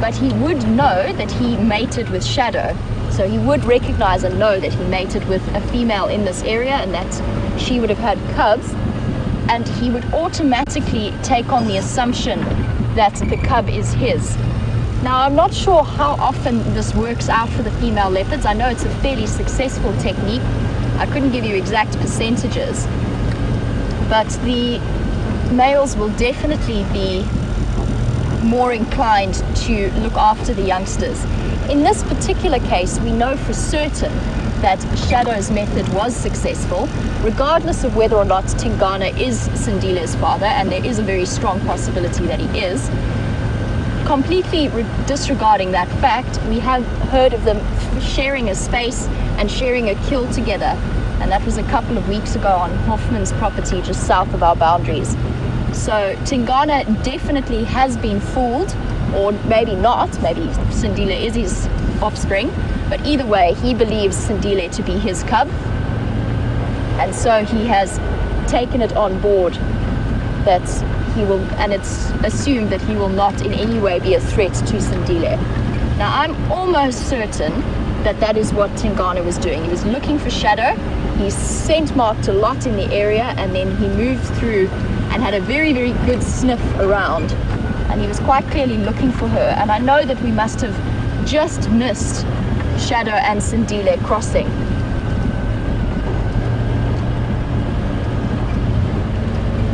but he would know that he mated with Shadow. So he would recognize and know that he mated with a female in this area and that she would have had cubs, and he would automatically take on the assumption that the cub is his. Now, I'm not sure how often this works out for the female leopards. I know it's a fairly successful technique. I couldn't give you exact percentages, but the males will definitely be more inclined to look after the youngsters. In this particular case, we know for certain that Shadow's method was successful, regardless of whether or not Tingana is Sindile's father, and there is a very strong possibility that he is. Completely disregarding that fact, we have heard of them sharing a space and sharing a kill together, and that was a couple of weeks ago on Hoffman's property just south of our boundaries. So Tingana definitely has been fooled, or maybe not, maybe Sindile is his offspring, but either way he believes Sindile to be his cub, and so he has taken it on board that he will, and it's assumed that he will not in any way be a threat to Sindile. Now, I'm almost certain that that is what Tingana was doing. He was looking for Shadow. He scent marked a lot in the area, and then he moved through and had a very, very good sniff around, and he was quite clearly looking for her. And I know that we must have just missed Shadow and Sindile crossing.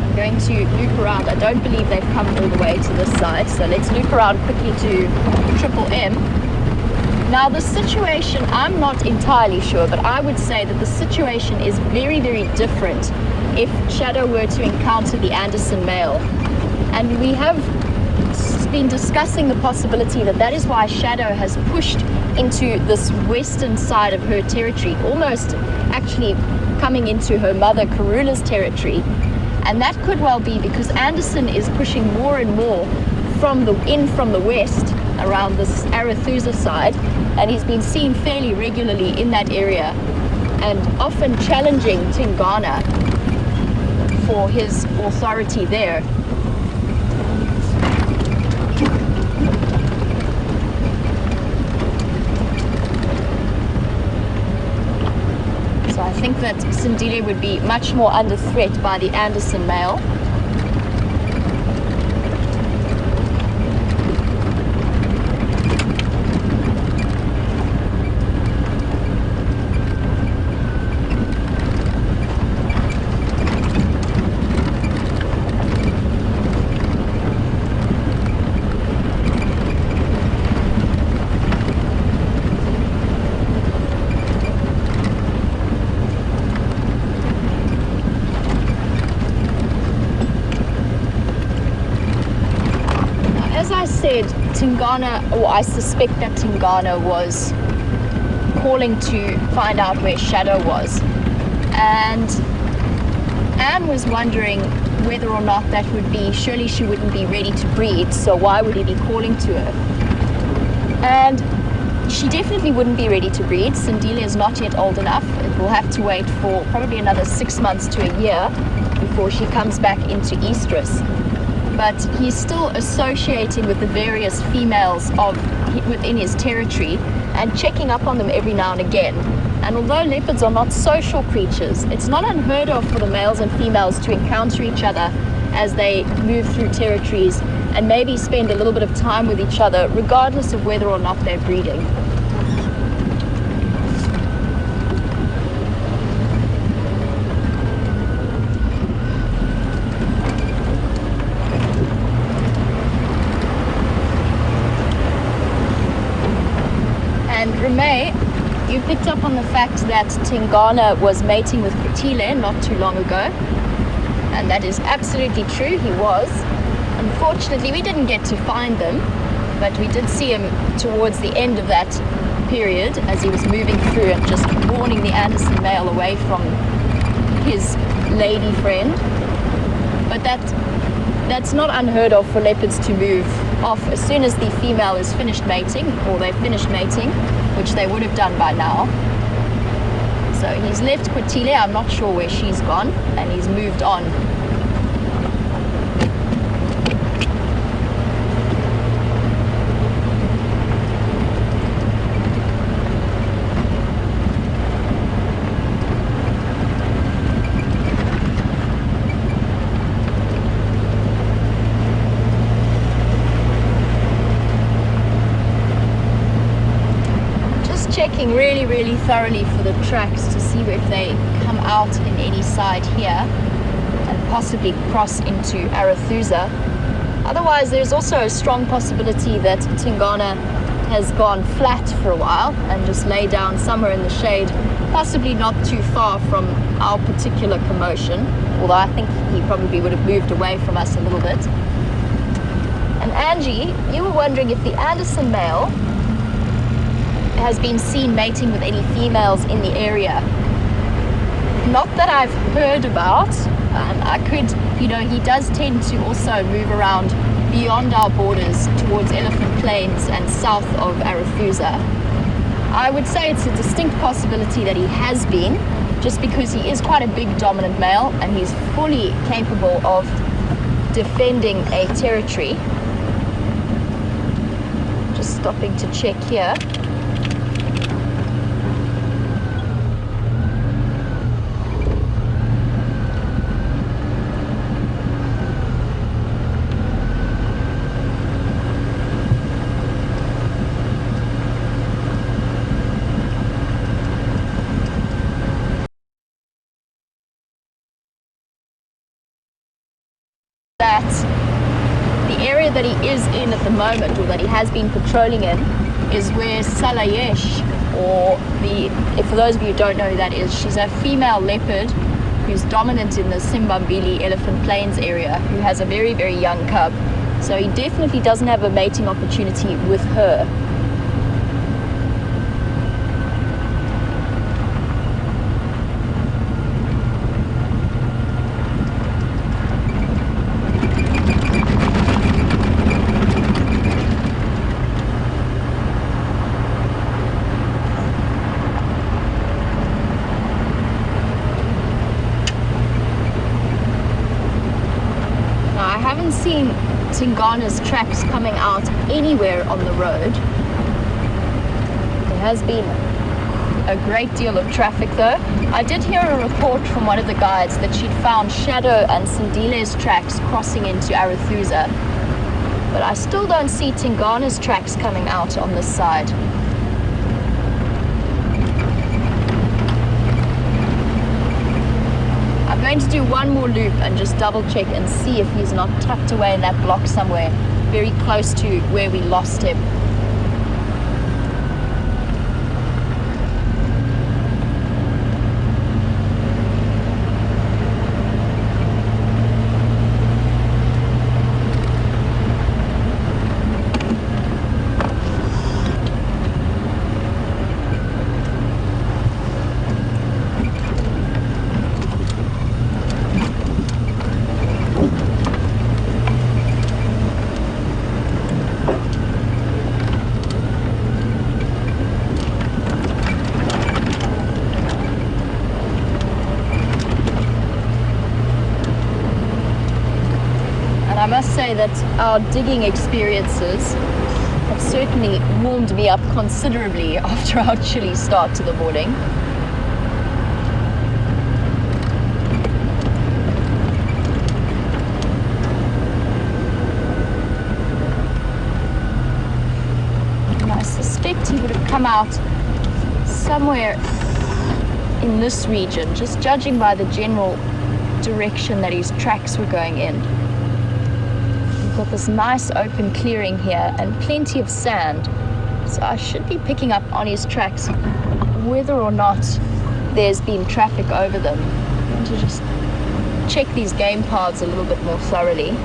I'm going to loop around. I don't believe they've come all the way to this side, so let's loop around quickly to Triple M. Now, the situation, I'm not entirely sure, but I would say that the situation is very, very different if Shadow were to encounter the Anderson male. And we have been discussing the possibility that that is why Shadow has pushed into this western side of her territory, almost actually coming into her mother Karula's territory. And that could well be because Anderson is pushing more and more from the west around this Arathusa side, and he's been seen fairly regularly in that area and often challenging Tingana for his authority there. think that Sindile would be much more under threat by the Anderson male. Tingana, or I suspect that Tingana was calling to find out where Shadow was, and Anne was wondering whether or not that would be, surely she wouldn't be ready to breed, so why would he be calling to her? And she definitely wouldn't be ready to breed. Sindile is not yet old enough. It will have to wait for probably another 6 months to a year before she comes back into estrus. But he's still associating with the various females within his territory and checking up on them every now and again. And although leopards are not social creatures, it's not unheard of for the males and females to encounter each other as they move through territories and maybe spend a little bit of time with each other, regardless of whether or not they're breeding. You picked up on the fact that Tingana was mating with Kutile not too long ago, and that is absolutely true, he was. Unfortunately, we didn't get to find them, but we did see him towards the end of that period as he was moving through and just warning the Anderson male away from his lady friend. But that's not unheard of for leopards to move off as soon as the female is finished mating, or they've finished mating, which they would have done by now. So he's left Kutile, I'm not sure where she's gone, and he's moved on. Checking really thoroughly for the tracks to see if they come out in any side here and possibly cross into Arathusa. Otherwise, there's also a strong possibility that Tingana has gone flat for a while and just lay down somewhere in the shade, possibly not too far from our particular commotion, although I think he probably would have moved away from us a little bit. And Angie, you were wondering if the Anderson male has been seen mating with any females in the area. Not that I've heard about. I could, he does tend to also move around beyond our borders towards Elephant Plains and south of Arathusa. I would say it's a distinct possibility that he has been, just because he is quite a big dominant male and he's fully capable of defending a territory. Just stopping to check here. That the area that he is in at the moment, or that he has been patrolling in, is where Salayesh, or for those of you who don't know who that is, she's a female leopard who's dominant in the Simbambili Elephant Plains area, who has a very young cub. So he definitely doesn't have a mating opportunity with her. Seen Tingana's tracks coming out anywhere on the road. There has been a great deal of traffic though. I did hear a report from one of the guides that she'd found Shadow and Sindile's tracks crossing into Arathusa, but I still don't see Tingana's tracks coming out on this side. I'm going to do one more loop and just double check and see if he's not tucked away in that block somewhere, very close to where we lost him. I must say that our digging experiences have certainly warmed me up considerably after our chilly start to the morning. And I suspect he would have come out somewhere in this region, just judging by the general direction that his tracks were going in. Got this nice open clearing here and plenty of sand, so I should be picking up on his tracks whether or not there's been traffic over them. I'm going to just check these game paths a little bit more thoroughly.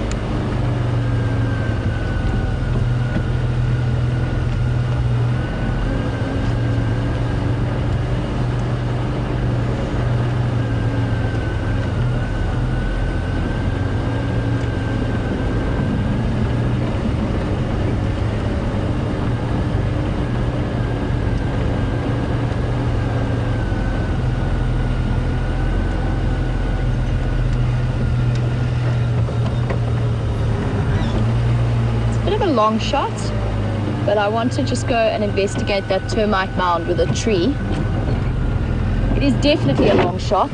Long shot, but I want to just go and investigate that termite mound with a tree. It is definitely a long shot.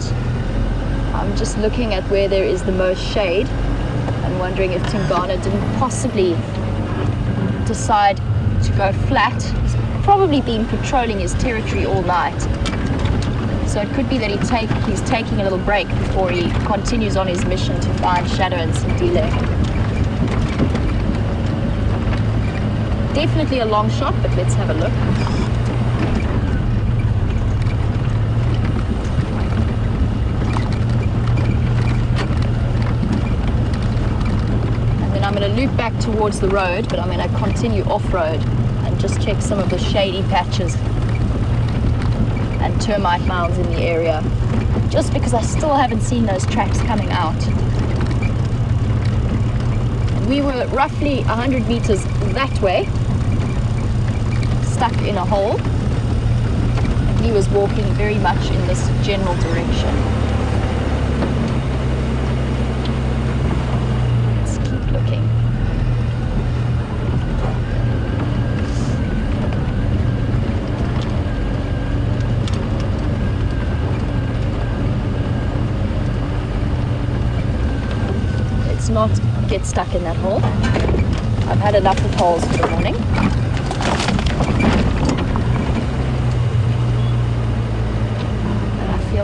I'm just looking at where there is the most shade and wondering if Tingana didn't possibly decide to go flat. He's probably been patrolling his territory all night, so it could be that he's taking a little break before he continues on his mission to find Shadow and Sindile. Definitely a long shot, but let's have a look. And then I'm going to loop back towards the road, but I'm going to continue off-road and just check some of the shady patches and termite mounds in the area, just because I still haven't seen those tracks coming out. We were roughly 100 meters that way, stuck in a hole. He was walking very much in this general direction. Let's keep looking. Let's not get stuck in that hole. I've had enough of holes for the morning.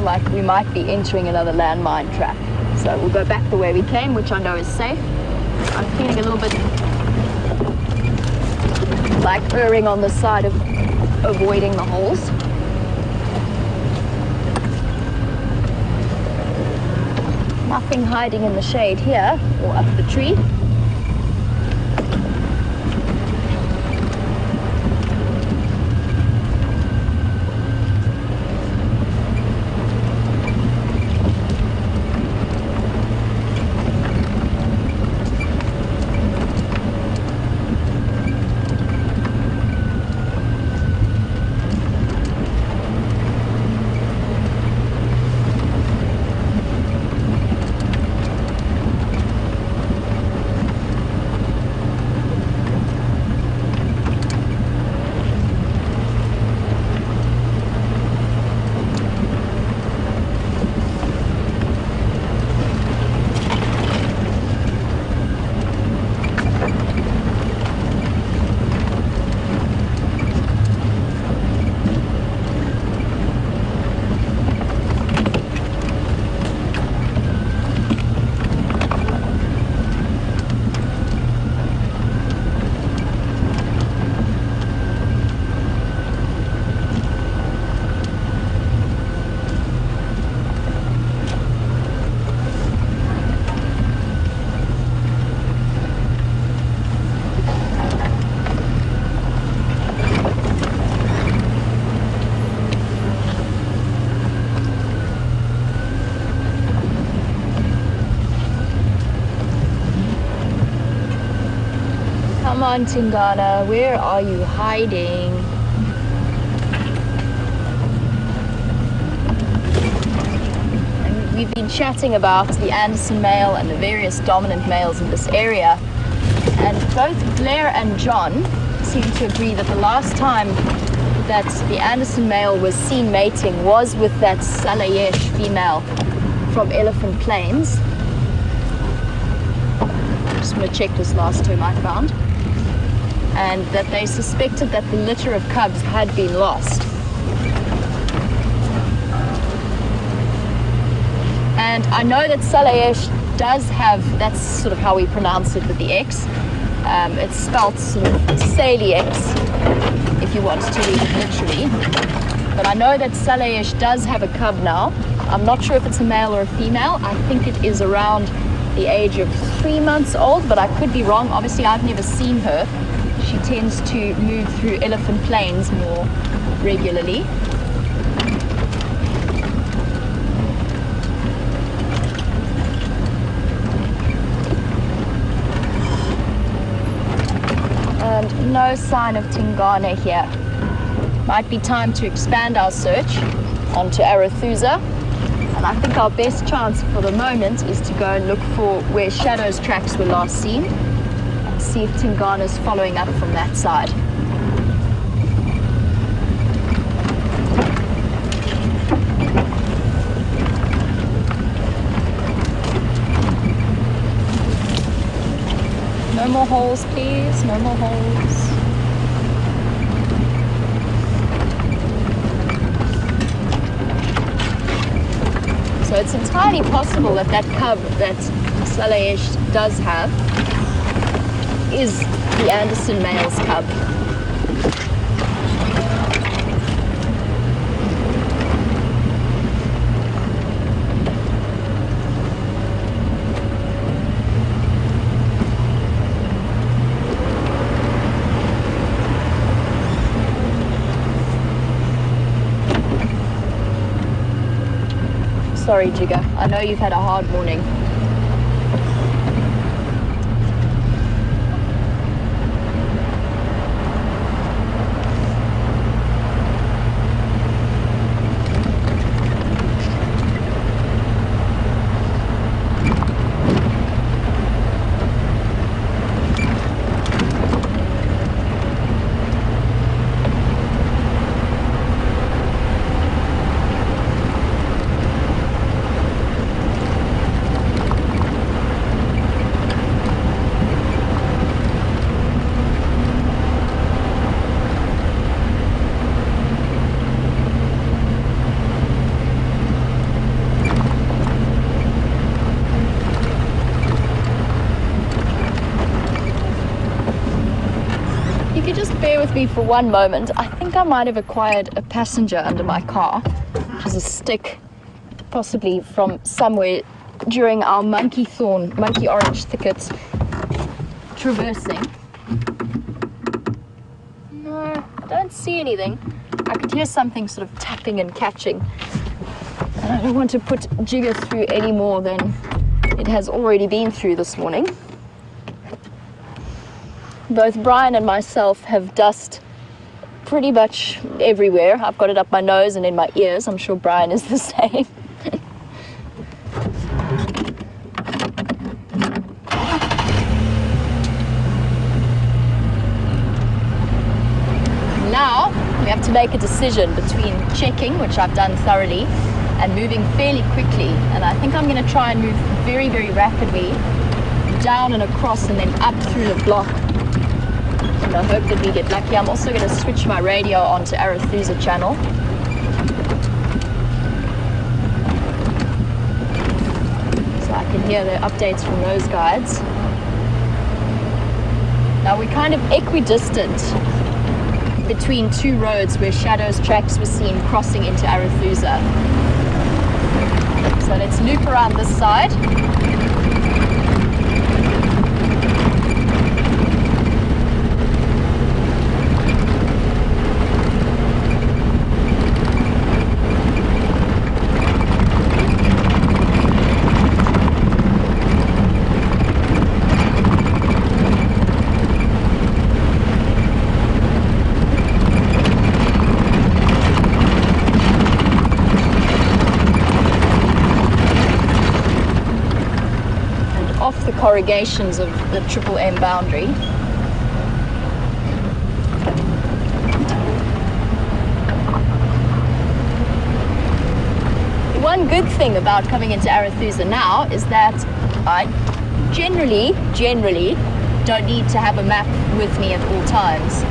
Like we might be entering another landmine trap, so we'll go back the way we came, which I know is safe. I'm feeling a little bit like erring on the side of avoiding the holes. Nothing hiding in the shade here or up the tree. on, Tingana, where are you hiding? And we've been chatting about the Anderson male and the various dominant males in this area. And both Blair and John seem to agree that the last time that the Anderson male was seen mating was with that Salayesh female from Elephant Plains. Just going to check this last term I found. And that they suspected that the litter of cubs had been lost. And I know that Salayesh does have, that's sort of how we pronounce it with the X. It's spelled sort of Saliex, if you want to read it literally. But I know that Salayesh does have a cub now. I'm not sure if it's a male or a female. I think it is around the age of 3 months old, but I could be wrong. Obviously, I've never seen her. She tends to move through Elephant Plains more regularly. And no sign of Tingana here. Might be time to expand our search onto Arathusa. And I think our best chance for the moment is to go and look for where Shadow's tracks were last seen. And see if Tingana's following up from that side. No more holes, please. No more holes. So it's entirely possible that that cub that Salayesh does have is the Anderson male's cub. Sorry, Jigger. I know you've had a hard morning. Bear with me for one moment. I think I might have acquired a passenger under my car, which is a stick, possibly from somewhere during our monkey orange thickets traversing. No, I don't see anything. I could hear something sort of tapping and catching. And I don't want to put Jigger through any more than it has already been through this morning. Both Brian and myself have dust pretty much everywhere. I've got it up my nose and in my ears. I'm sure Brian is the same. Now we have to make a decision between checking, which I've done thoroughly, and moving fairly quickly. And I think I'm going to try and move very, very rapidly down and across and then up through the block. I hope that we get lucky. I'm also going to switch my radio onto Arathusa channel. So I can hear the updates from those guides. Now we're kind of equidistant between two roads where Shadow's tracks were seen crossing into Arathusa. So let's loop around this side. corrugations of the Triple M boundary. One good thing about coming into Arethusa now is that I generally don't need to have a map with me at all times.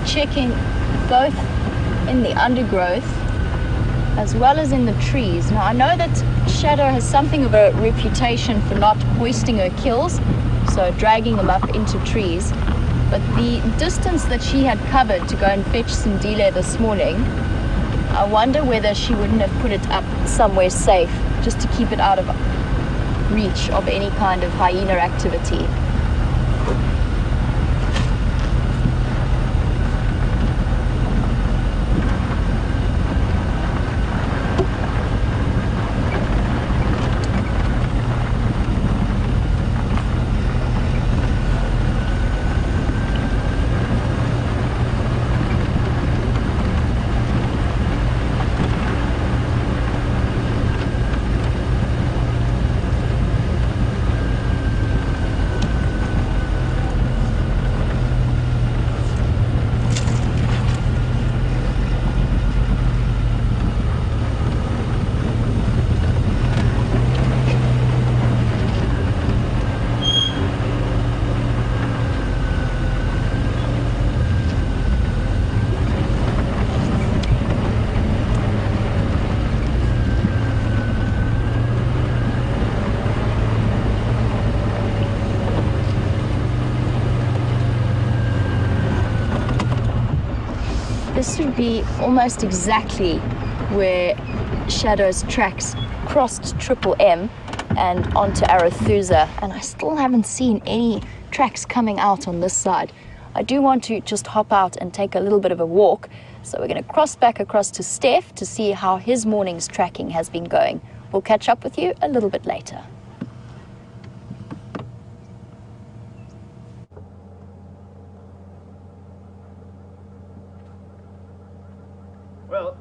Checking both in the undergrowth as well as in the trees. Now I know that Shadow has something of a reputation for not hoisting her kills, so dragging them up into trees, but the distance that she had covered to go and fetch Sindile this morning, I wonder whether she wouldn't have put it up somewhere safe just to keep it out of reach of any kind of hyena activity. This would be almost exactly where Shadow's tracks crossed Triple M and onto Arethusa, and I still haven't seen any tracks coming out on this side. I do want to just hop out and take a little bit of a walk, so we're going to cross back across to Steph to see how his morning's tracking has been going. We'll catch up with you a little bit later. Well,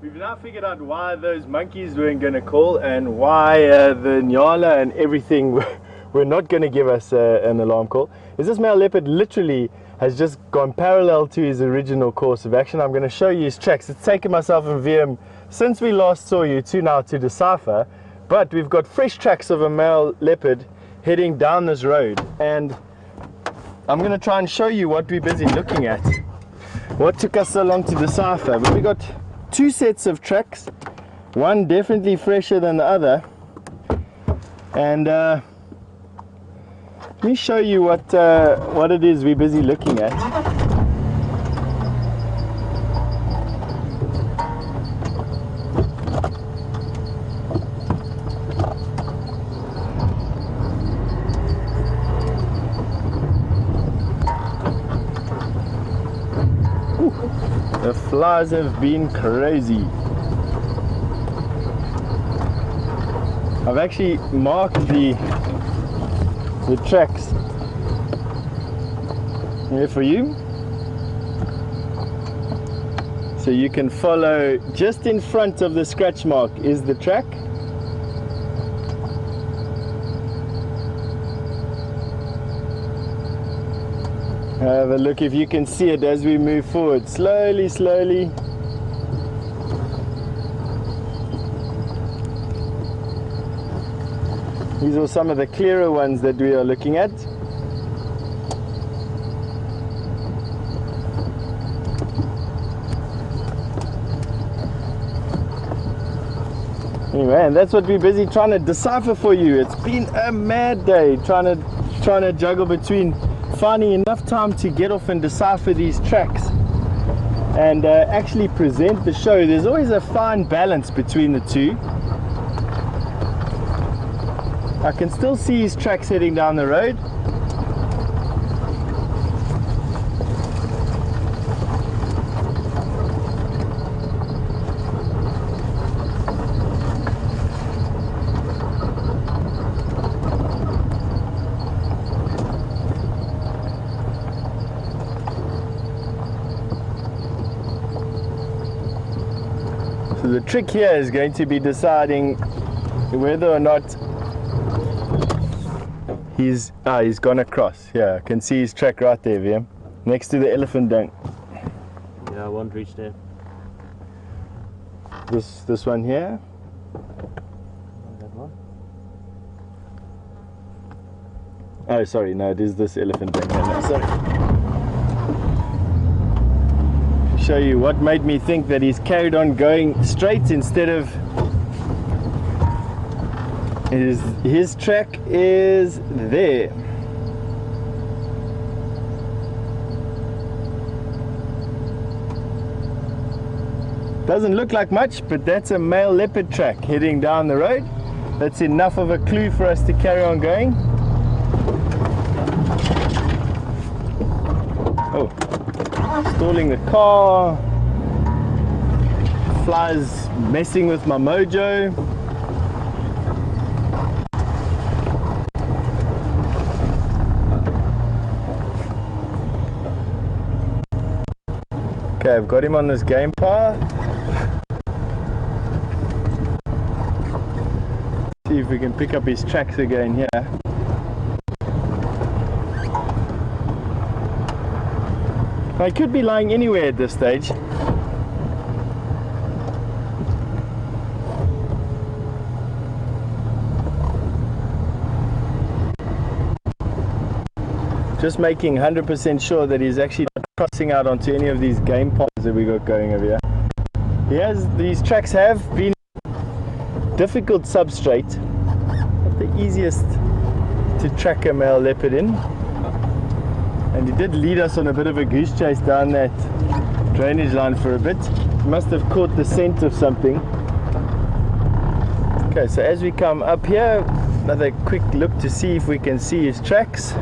we've now figured out why those monkeys weren't going to call and why the Nyala and everything were not going to give us an alarm call. Is this male leopard literally has just gone parallel to his original course of action. I'm going to show you his tracks. It's taken myself and VM since we last saw you now to decipher, but we've got fresh tracks of a male leopard heading down this road, and I'm going to try and show you what we're busy looking at. What took us so long to decipher? But we got two sets of tracks, one definitely fresher than the other, and let me show you what it is we're busy looking at. The flies have been crazy. I've actually marked the tracks here for you, so you can follow. Just in front of the scratch mark is the track. Have a look if you can see it as we move forward, slowly, slowly. These are some of the clearer ones that we are looking at. Anyway, and that's what we're busy trying to decipher for you. It's been a mad day trying to juggle between finding enough time to get off and decipher these tracks and actually present the show. There's always a fine balance between the two. I can still see his tracks heading down the road. So the trick here is going to be deciding whether or not he's gone across. Yeah, I can see his track right there, VM, next to the elephant dung. Yeah, I won't reach there. This one here. That one? Oh, sorry, no, it is this elephant dung. No, sorry. Show you what made me think that he's carried on going straight instead of his track is there. Doesn't look like much, but that's a male leopard track heading down the road. That's enough of a clue for us to carry on going. Oh, stalling the car. Flies messing with my mojo. Okay, I've got him on this game path. See if we can pick up his tracks again here. I could be lying anywhere at this stage. Just making 100% sure that he's actually not crossing out onto any of these game paths that we got going over here. These tracks have been difficult substrate, not the easiest to track a male leopard in. And he did lead us on a bit of a goose chase down that drainage line for a bit. He must have caught the scent of something. Okay, so as we come up here, another quick look to see if we can see his tracks.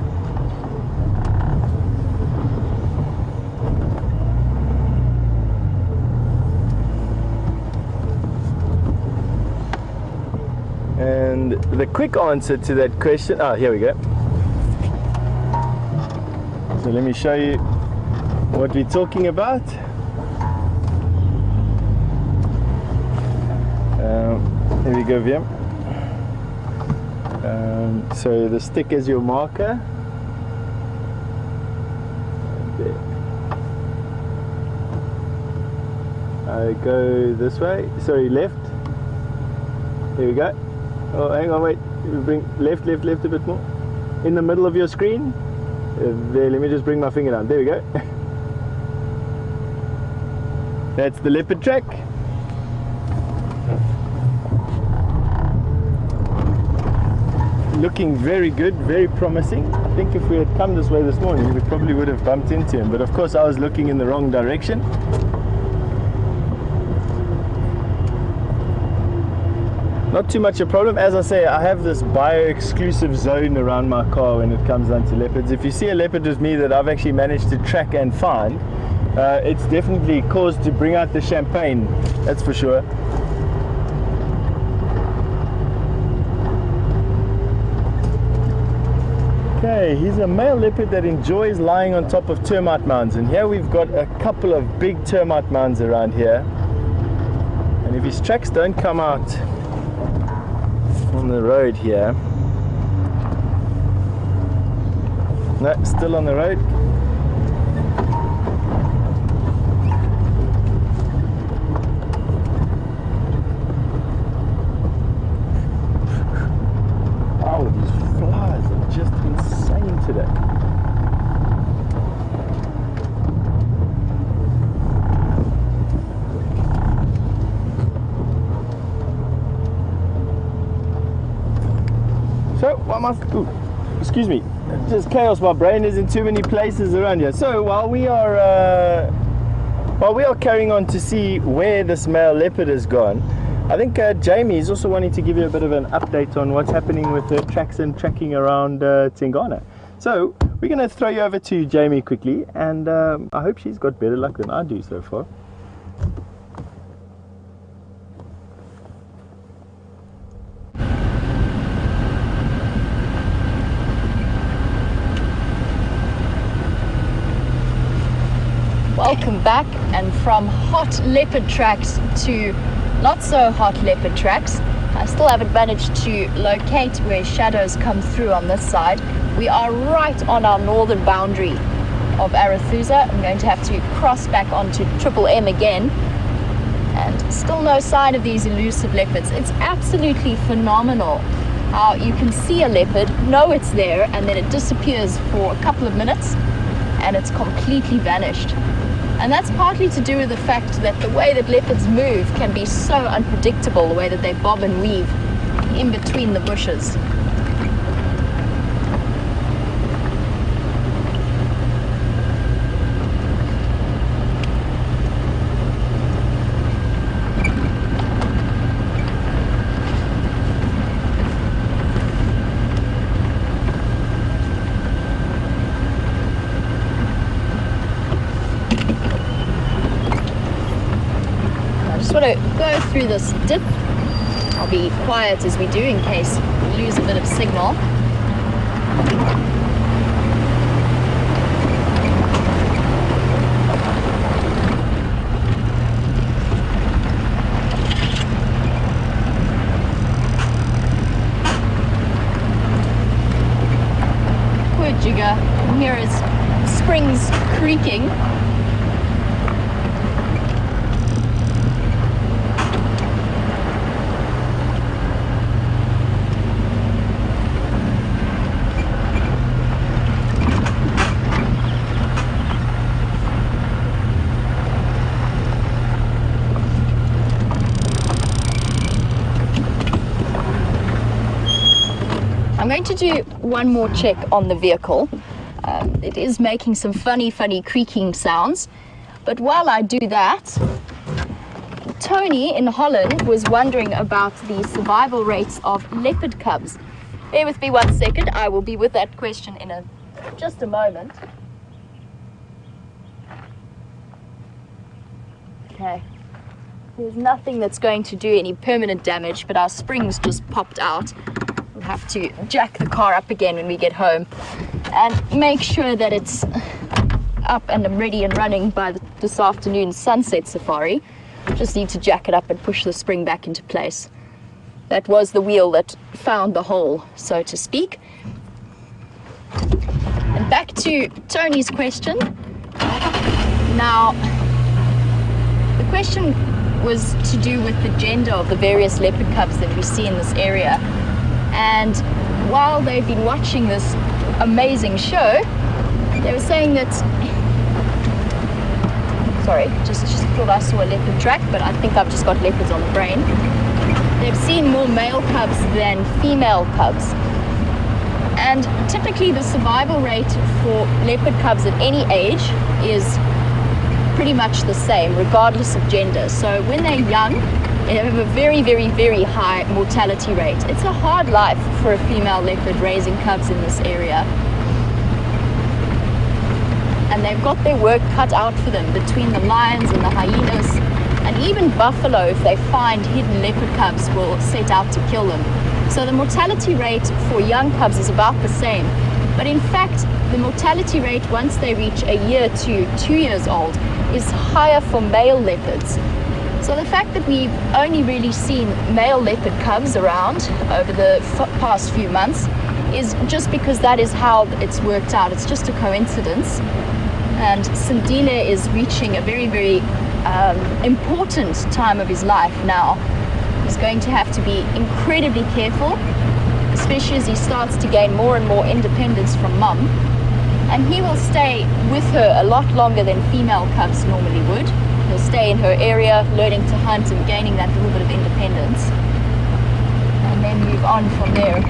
And the quick answer to that question, here we go. So let me show you what we're talking about. Here we go, Vim. So the stick is your marker. There. I go this way, sorry, left. Here we go. Oh, hang on, wait. Bring left a bit more. In the middle of your screen. There, let me just bring my finger down. There we go. That's the leopard track. Looking very good, very promising. I think if we had come this way this morning, we probably would have bumped into him. But of course, I was looking in the wrong direction. Not too much a problem. As I say, I have this bio-exclusive zone around my car when it comes down to leopards. If you see a leopard with me that I've actually managed to track and find, it's definitely cause to bring out the champagne, that's for sure. Okay, he's a male leopard that enjoys lying on top of termite mounds, and here we've got a couple of big termite mounds around here, and if his tracks don't come out on the road here, no, still on the road. Oh, these flies are just insane today. So, what must... Ooh, excuse me. Just chaos. My brain is in too many places around here. So, while we are carrying on to see where this male leopard has gone, I think Jamie is also wanting to give you a bit of an update on what's happening with the tracks and tracking around Tingana. So we're going to throw you over to Jamie quickly, and I hope she's got better luck than I do so far. Welcome back, and from hot leopard tracks to not so hot leopard tracks. I still haven't managed to locate where shadows come through on this side. We are right on our northern boundary of Arathusa. I'm going to have to cross back onto Triple M again, and still no sign of these elusive leopards. It's absolutely phenomenal how you can see a leopard, know it's there, and then it disappears for a couple of minutes and it's completely vanished. And that's partly to do with the fact that the way that leopards move can be so unpredictable, the way that they bob and weave in between the bushes. To go through this dip. I'll be quiet as we do in case we lose a bit of signal. Poor jigger. Here is springs creaking. I'm going to do one more check on the vehicle. It is making some funny creaking sounds, but while I do that, Tony in Holland was wondering about the survival rates of leopard cubs. Bear with me 1 second, I will be with that question in just a moment. Okay, there's nothing that's going to do any permanent damage, but our springs just popped out. We'll have to jack the car up again when we get home and make sure that it's up and ready and running by this afternoon's sunset safari. Just need to jack it up and push the spring back into place. That was the wheel that found the hole, so to speak. And back to Tony's question. Now, the question was to do with the gender of the various leopard cubs that we see in this area. And while they've been watching this amazing show, they were saying that, sorry, just thought I saw a leopard track, but I think I've just got leopards on the brain. They've seen more male cubs than female cubs. And typically the survival rate for leopard cubs at any age is pretty much the same, regardless of gender. So when they're young, they have a very high mortality rate. It's a hard life for a female leopard raising cubs in this area. And they've got their work cut out for them between the lions and the hyenas, and even buffalo, if they find hidden leopard cubs, will set out to kill them. So the mortality rate for young cubs is about the same. But in fact, the mortality rate once they reach a year to 2 years old is higher for male leopards. So the fact that we've only really seen male leopard cubs around over the past few months is just because that is how it's worked out. It's just a coincidence. And Sindile is reaching a very, very important time of his life now. He's going to have to be incredibly careful, especially as he starts to gain more and more independence from mum. And he will stay with her a lot longer than female cubs normally would. He'll stay in her area, learning to hunt and gaining that little bit of independence, and then move on from there.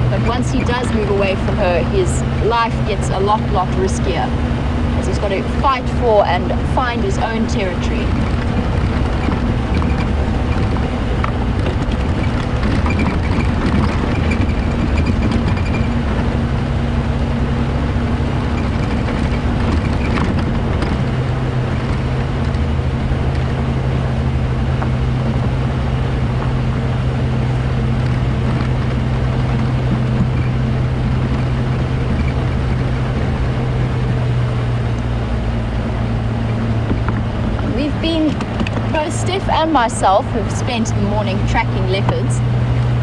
But once he does move away from her, his life gets a lot riskier, as he's got to fight for and find his own territory. Both Steph and myself have spent the morning tracking leopards.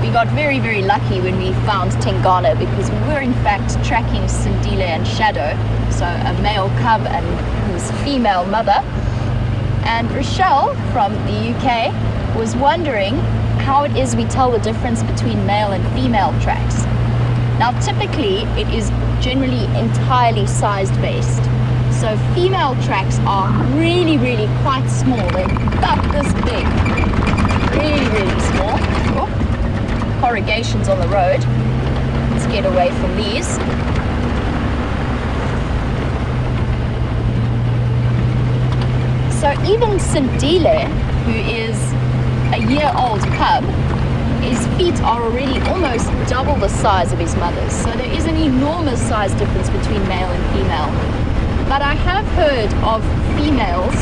We got very, very lucky when we found Tingana, because we were in fact tracking Sindile and Shadow, so a male cub and his female mother. And Rochelle from the UK was wondering how it is we tell the difference between male and female tracks. Now typically it is generally entirely size based. So female tracks are really, really quite small. They're about this big. Really, really small. Oh, corrugations on the road. Let's get away from these. So even Sindile, who is a year-old cub, his feet are already almost double the size of his mother's. So there is an enormous size difference between male and female. But I have heard of females,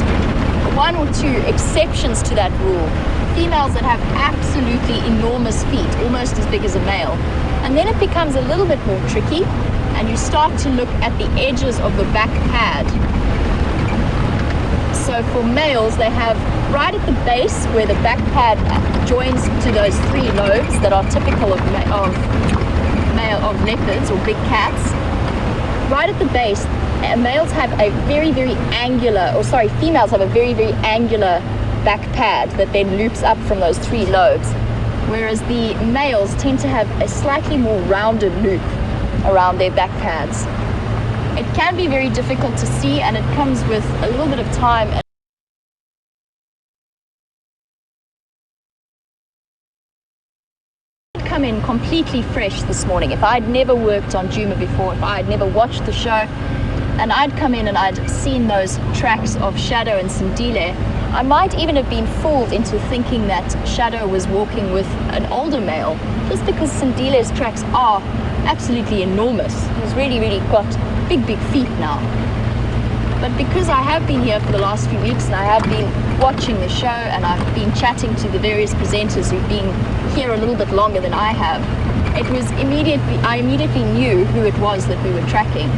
one or two exceptions to that rule, females that have absolutely enormous feet, almost as big as a male. And then it becomes a little bit more tricky, and you start to look at the edges of the back pad. So for males, they have right at the base where the back pad joins to those three lobes that are typical of leopards or big cats. Right at the base, females have a very, very angular back pad that then loops up from those three lobes, whereas the males tend to have a slightly more rounded loop around their back pads. It can be very difficult to see, and it comes with a little bit of time. Come in completely fresh this morning. If I'd never worked on Juma before, if I'd never watched the show, and I'd come in and I'd seen those tracks of Shadow and Sindile, I might even have been fooled into thinking that Shadow was walking with an older male, just because Sindile's tracks are absolutely enormous. He's really, really got big, big feet now. But because I have been here for the last few weeks, and I have been watching the show, and I've been chatting to the various presenters who've been here a little bit longer than I have, I immediately knew who it was that we were tracking.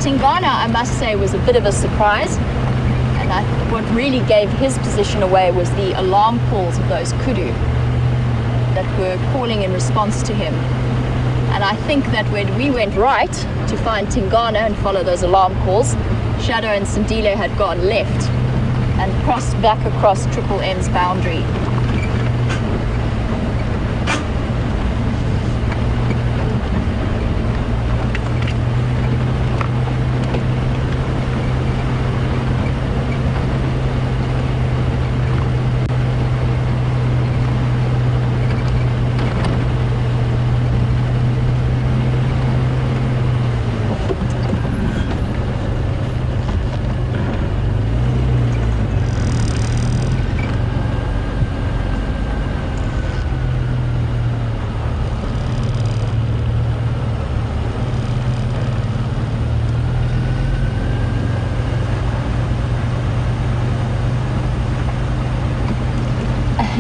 Tingana, I must say, was a bit of a surprise, and what really gave his position away was the alarm calls of those kudu that were calling in response to him. And I think that when we went right to find Tingana and follow those alarm calls, Shadow and Sindile had gone left and crossed back across Triple M's boundary.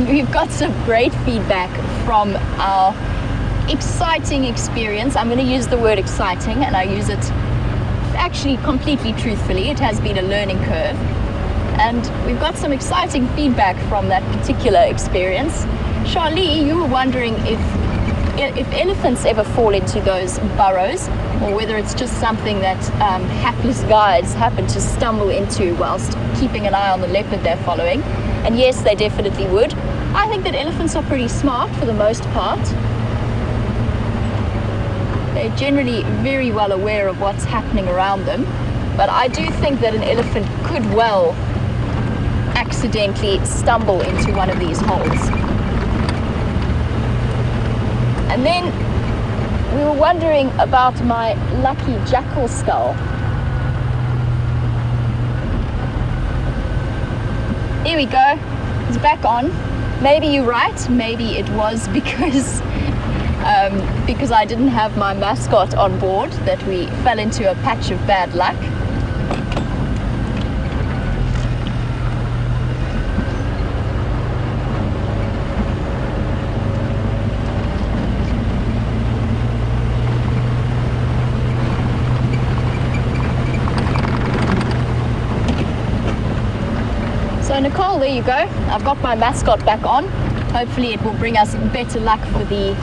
We've got some great feedback from our exciting experience. I'm going to use the word exciting, and I use it actually completely truthfully. It has been a learning curve, and we've got some exciting feedback from that particular experience. Charlie, you were wondering if elephants ever fall into those burrows, or whether it's just something that hapless guides happen to stumble into whilst keeping an eye on the leopard they're following. And yes, they definitely would. I think that elephants are pretty smart for the most part. They're generally very well aware of what's happening around them, but I do think that an elephant could well accidentally stumble into one of these holes. And then we were wondering about my lucky jackal skull. Here we go, it's back on. Maybe you're right, maybe it was because I didn't have my mascot on board that we fell into a patch of bad luck. So Nicole, there you go. I've got my mascot back on. Hopefully it will bring us better luck for the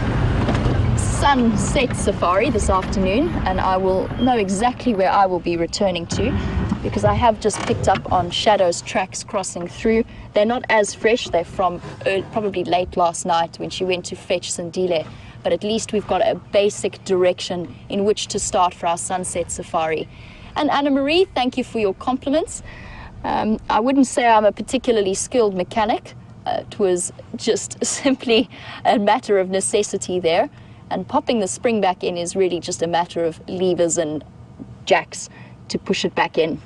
sunset safari this afternoon, and I will know exactly where I will be returning to, because I have just picked up on Shadow's tracks crossing through. They're not as fresh, they're from probably late last night when she went to fetch Sandile, but at least we've got a basic direction in which to start for our sunset safari. And Anna Marie, thank you for your compliments. I wouldn't say I'm a particularly skilled mechanic. It was just simply a matter of necessity there. And popping the spring back in is really just a matter of levers and jacks to push it back in.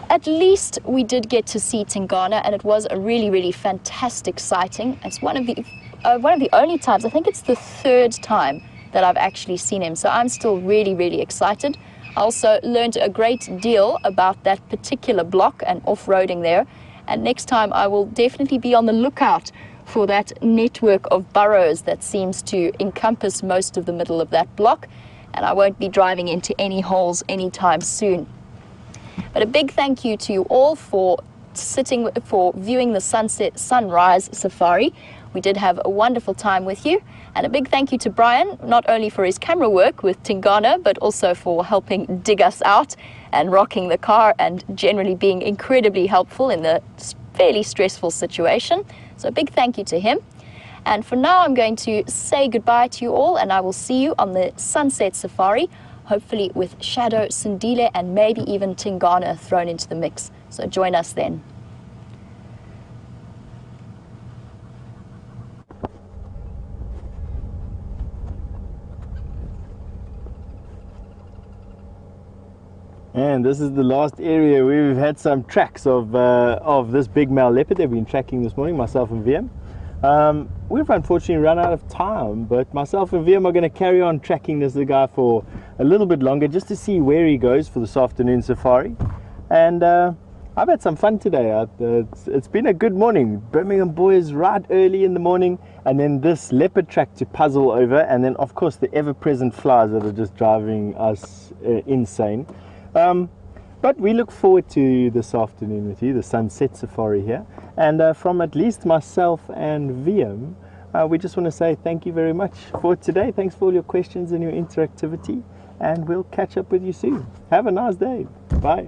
At least we did get to see Tingana, and it was a really, really fantastic sighting. It's one of the only times, I think it's the third time that I've actually seen him. So I'm still really, really excited. I also learned a great deal about that particular block and off-roading there. And next time I will definitely be on the lookout for that network of burrows that seems to encompass most of the middle of that block. And I won't be driving into any holes anytime soon. But a big thank you to you all for viewing the sunrise safari. We did have a wonderful time with you. And a big thank you to Brian, not only for his camera work with Tingana, but also for helping dig us out and rocking the car and generally being incredibly helpful in the fairly stressful situation. So a big thank you to him. And for now, I'm going to say goodbye to you all, and I will see you on the sunset safari, hopefully with Shadow, Sandile, and maybe even Tingana thrown into the mix. So join us then. And this is the last area where we've had some tracks of this big male leopard that we've been tracking this morning, myself and VM. We've unfortunately run out of time, but myself and VM are going to carry on tracking this guy for a little bit longer just to see where he goes for this afternoon safari. And I've had some fun today. It's been a good morning. Birmingham boys right early in the morning, and then this leopard track to puzzle over, and then of course the ever-present flies that are just driving us insane. But we look forward to this afternoon with you, the sunset safari here. And from at least myself and VM, we just want to say thank you very much for today. Thanks for all your questions and your interactivity. And we'll catch up with you soon. Have a nice day. Bye.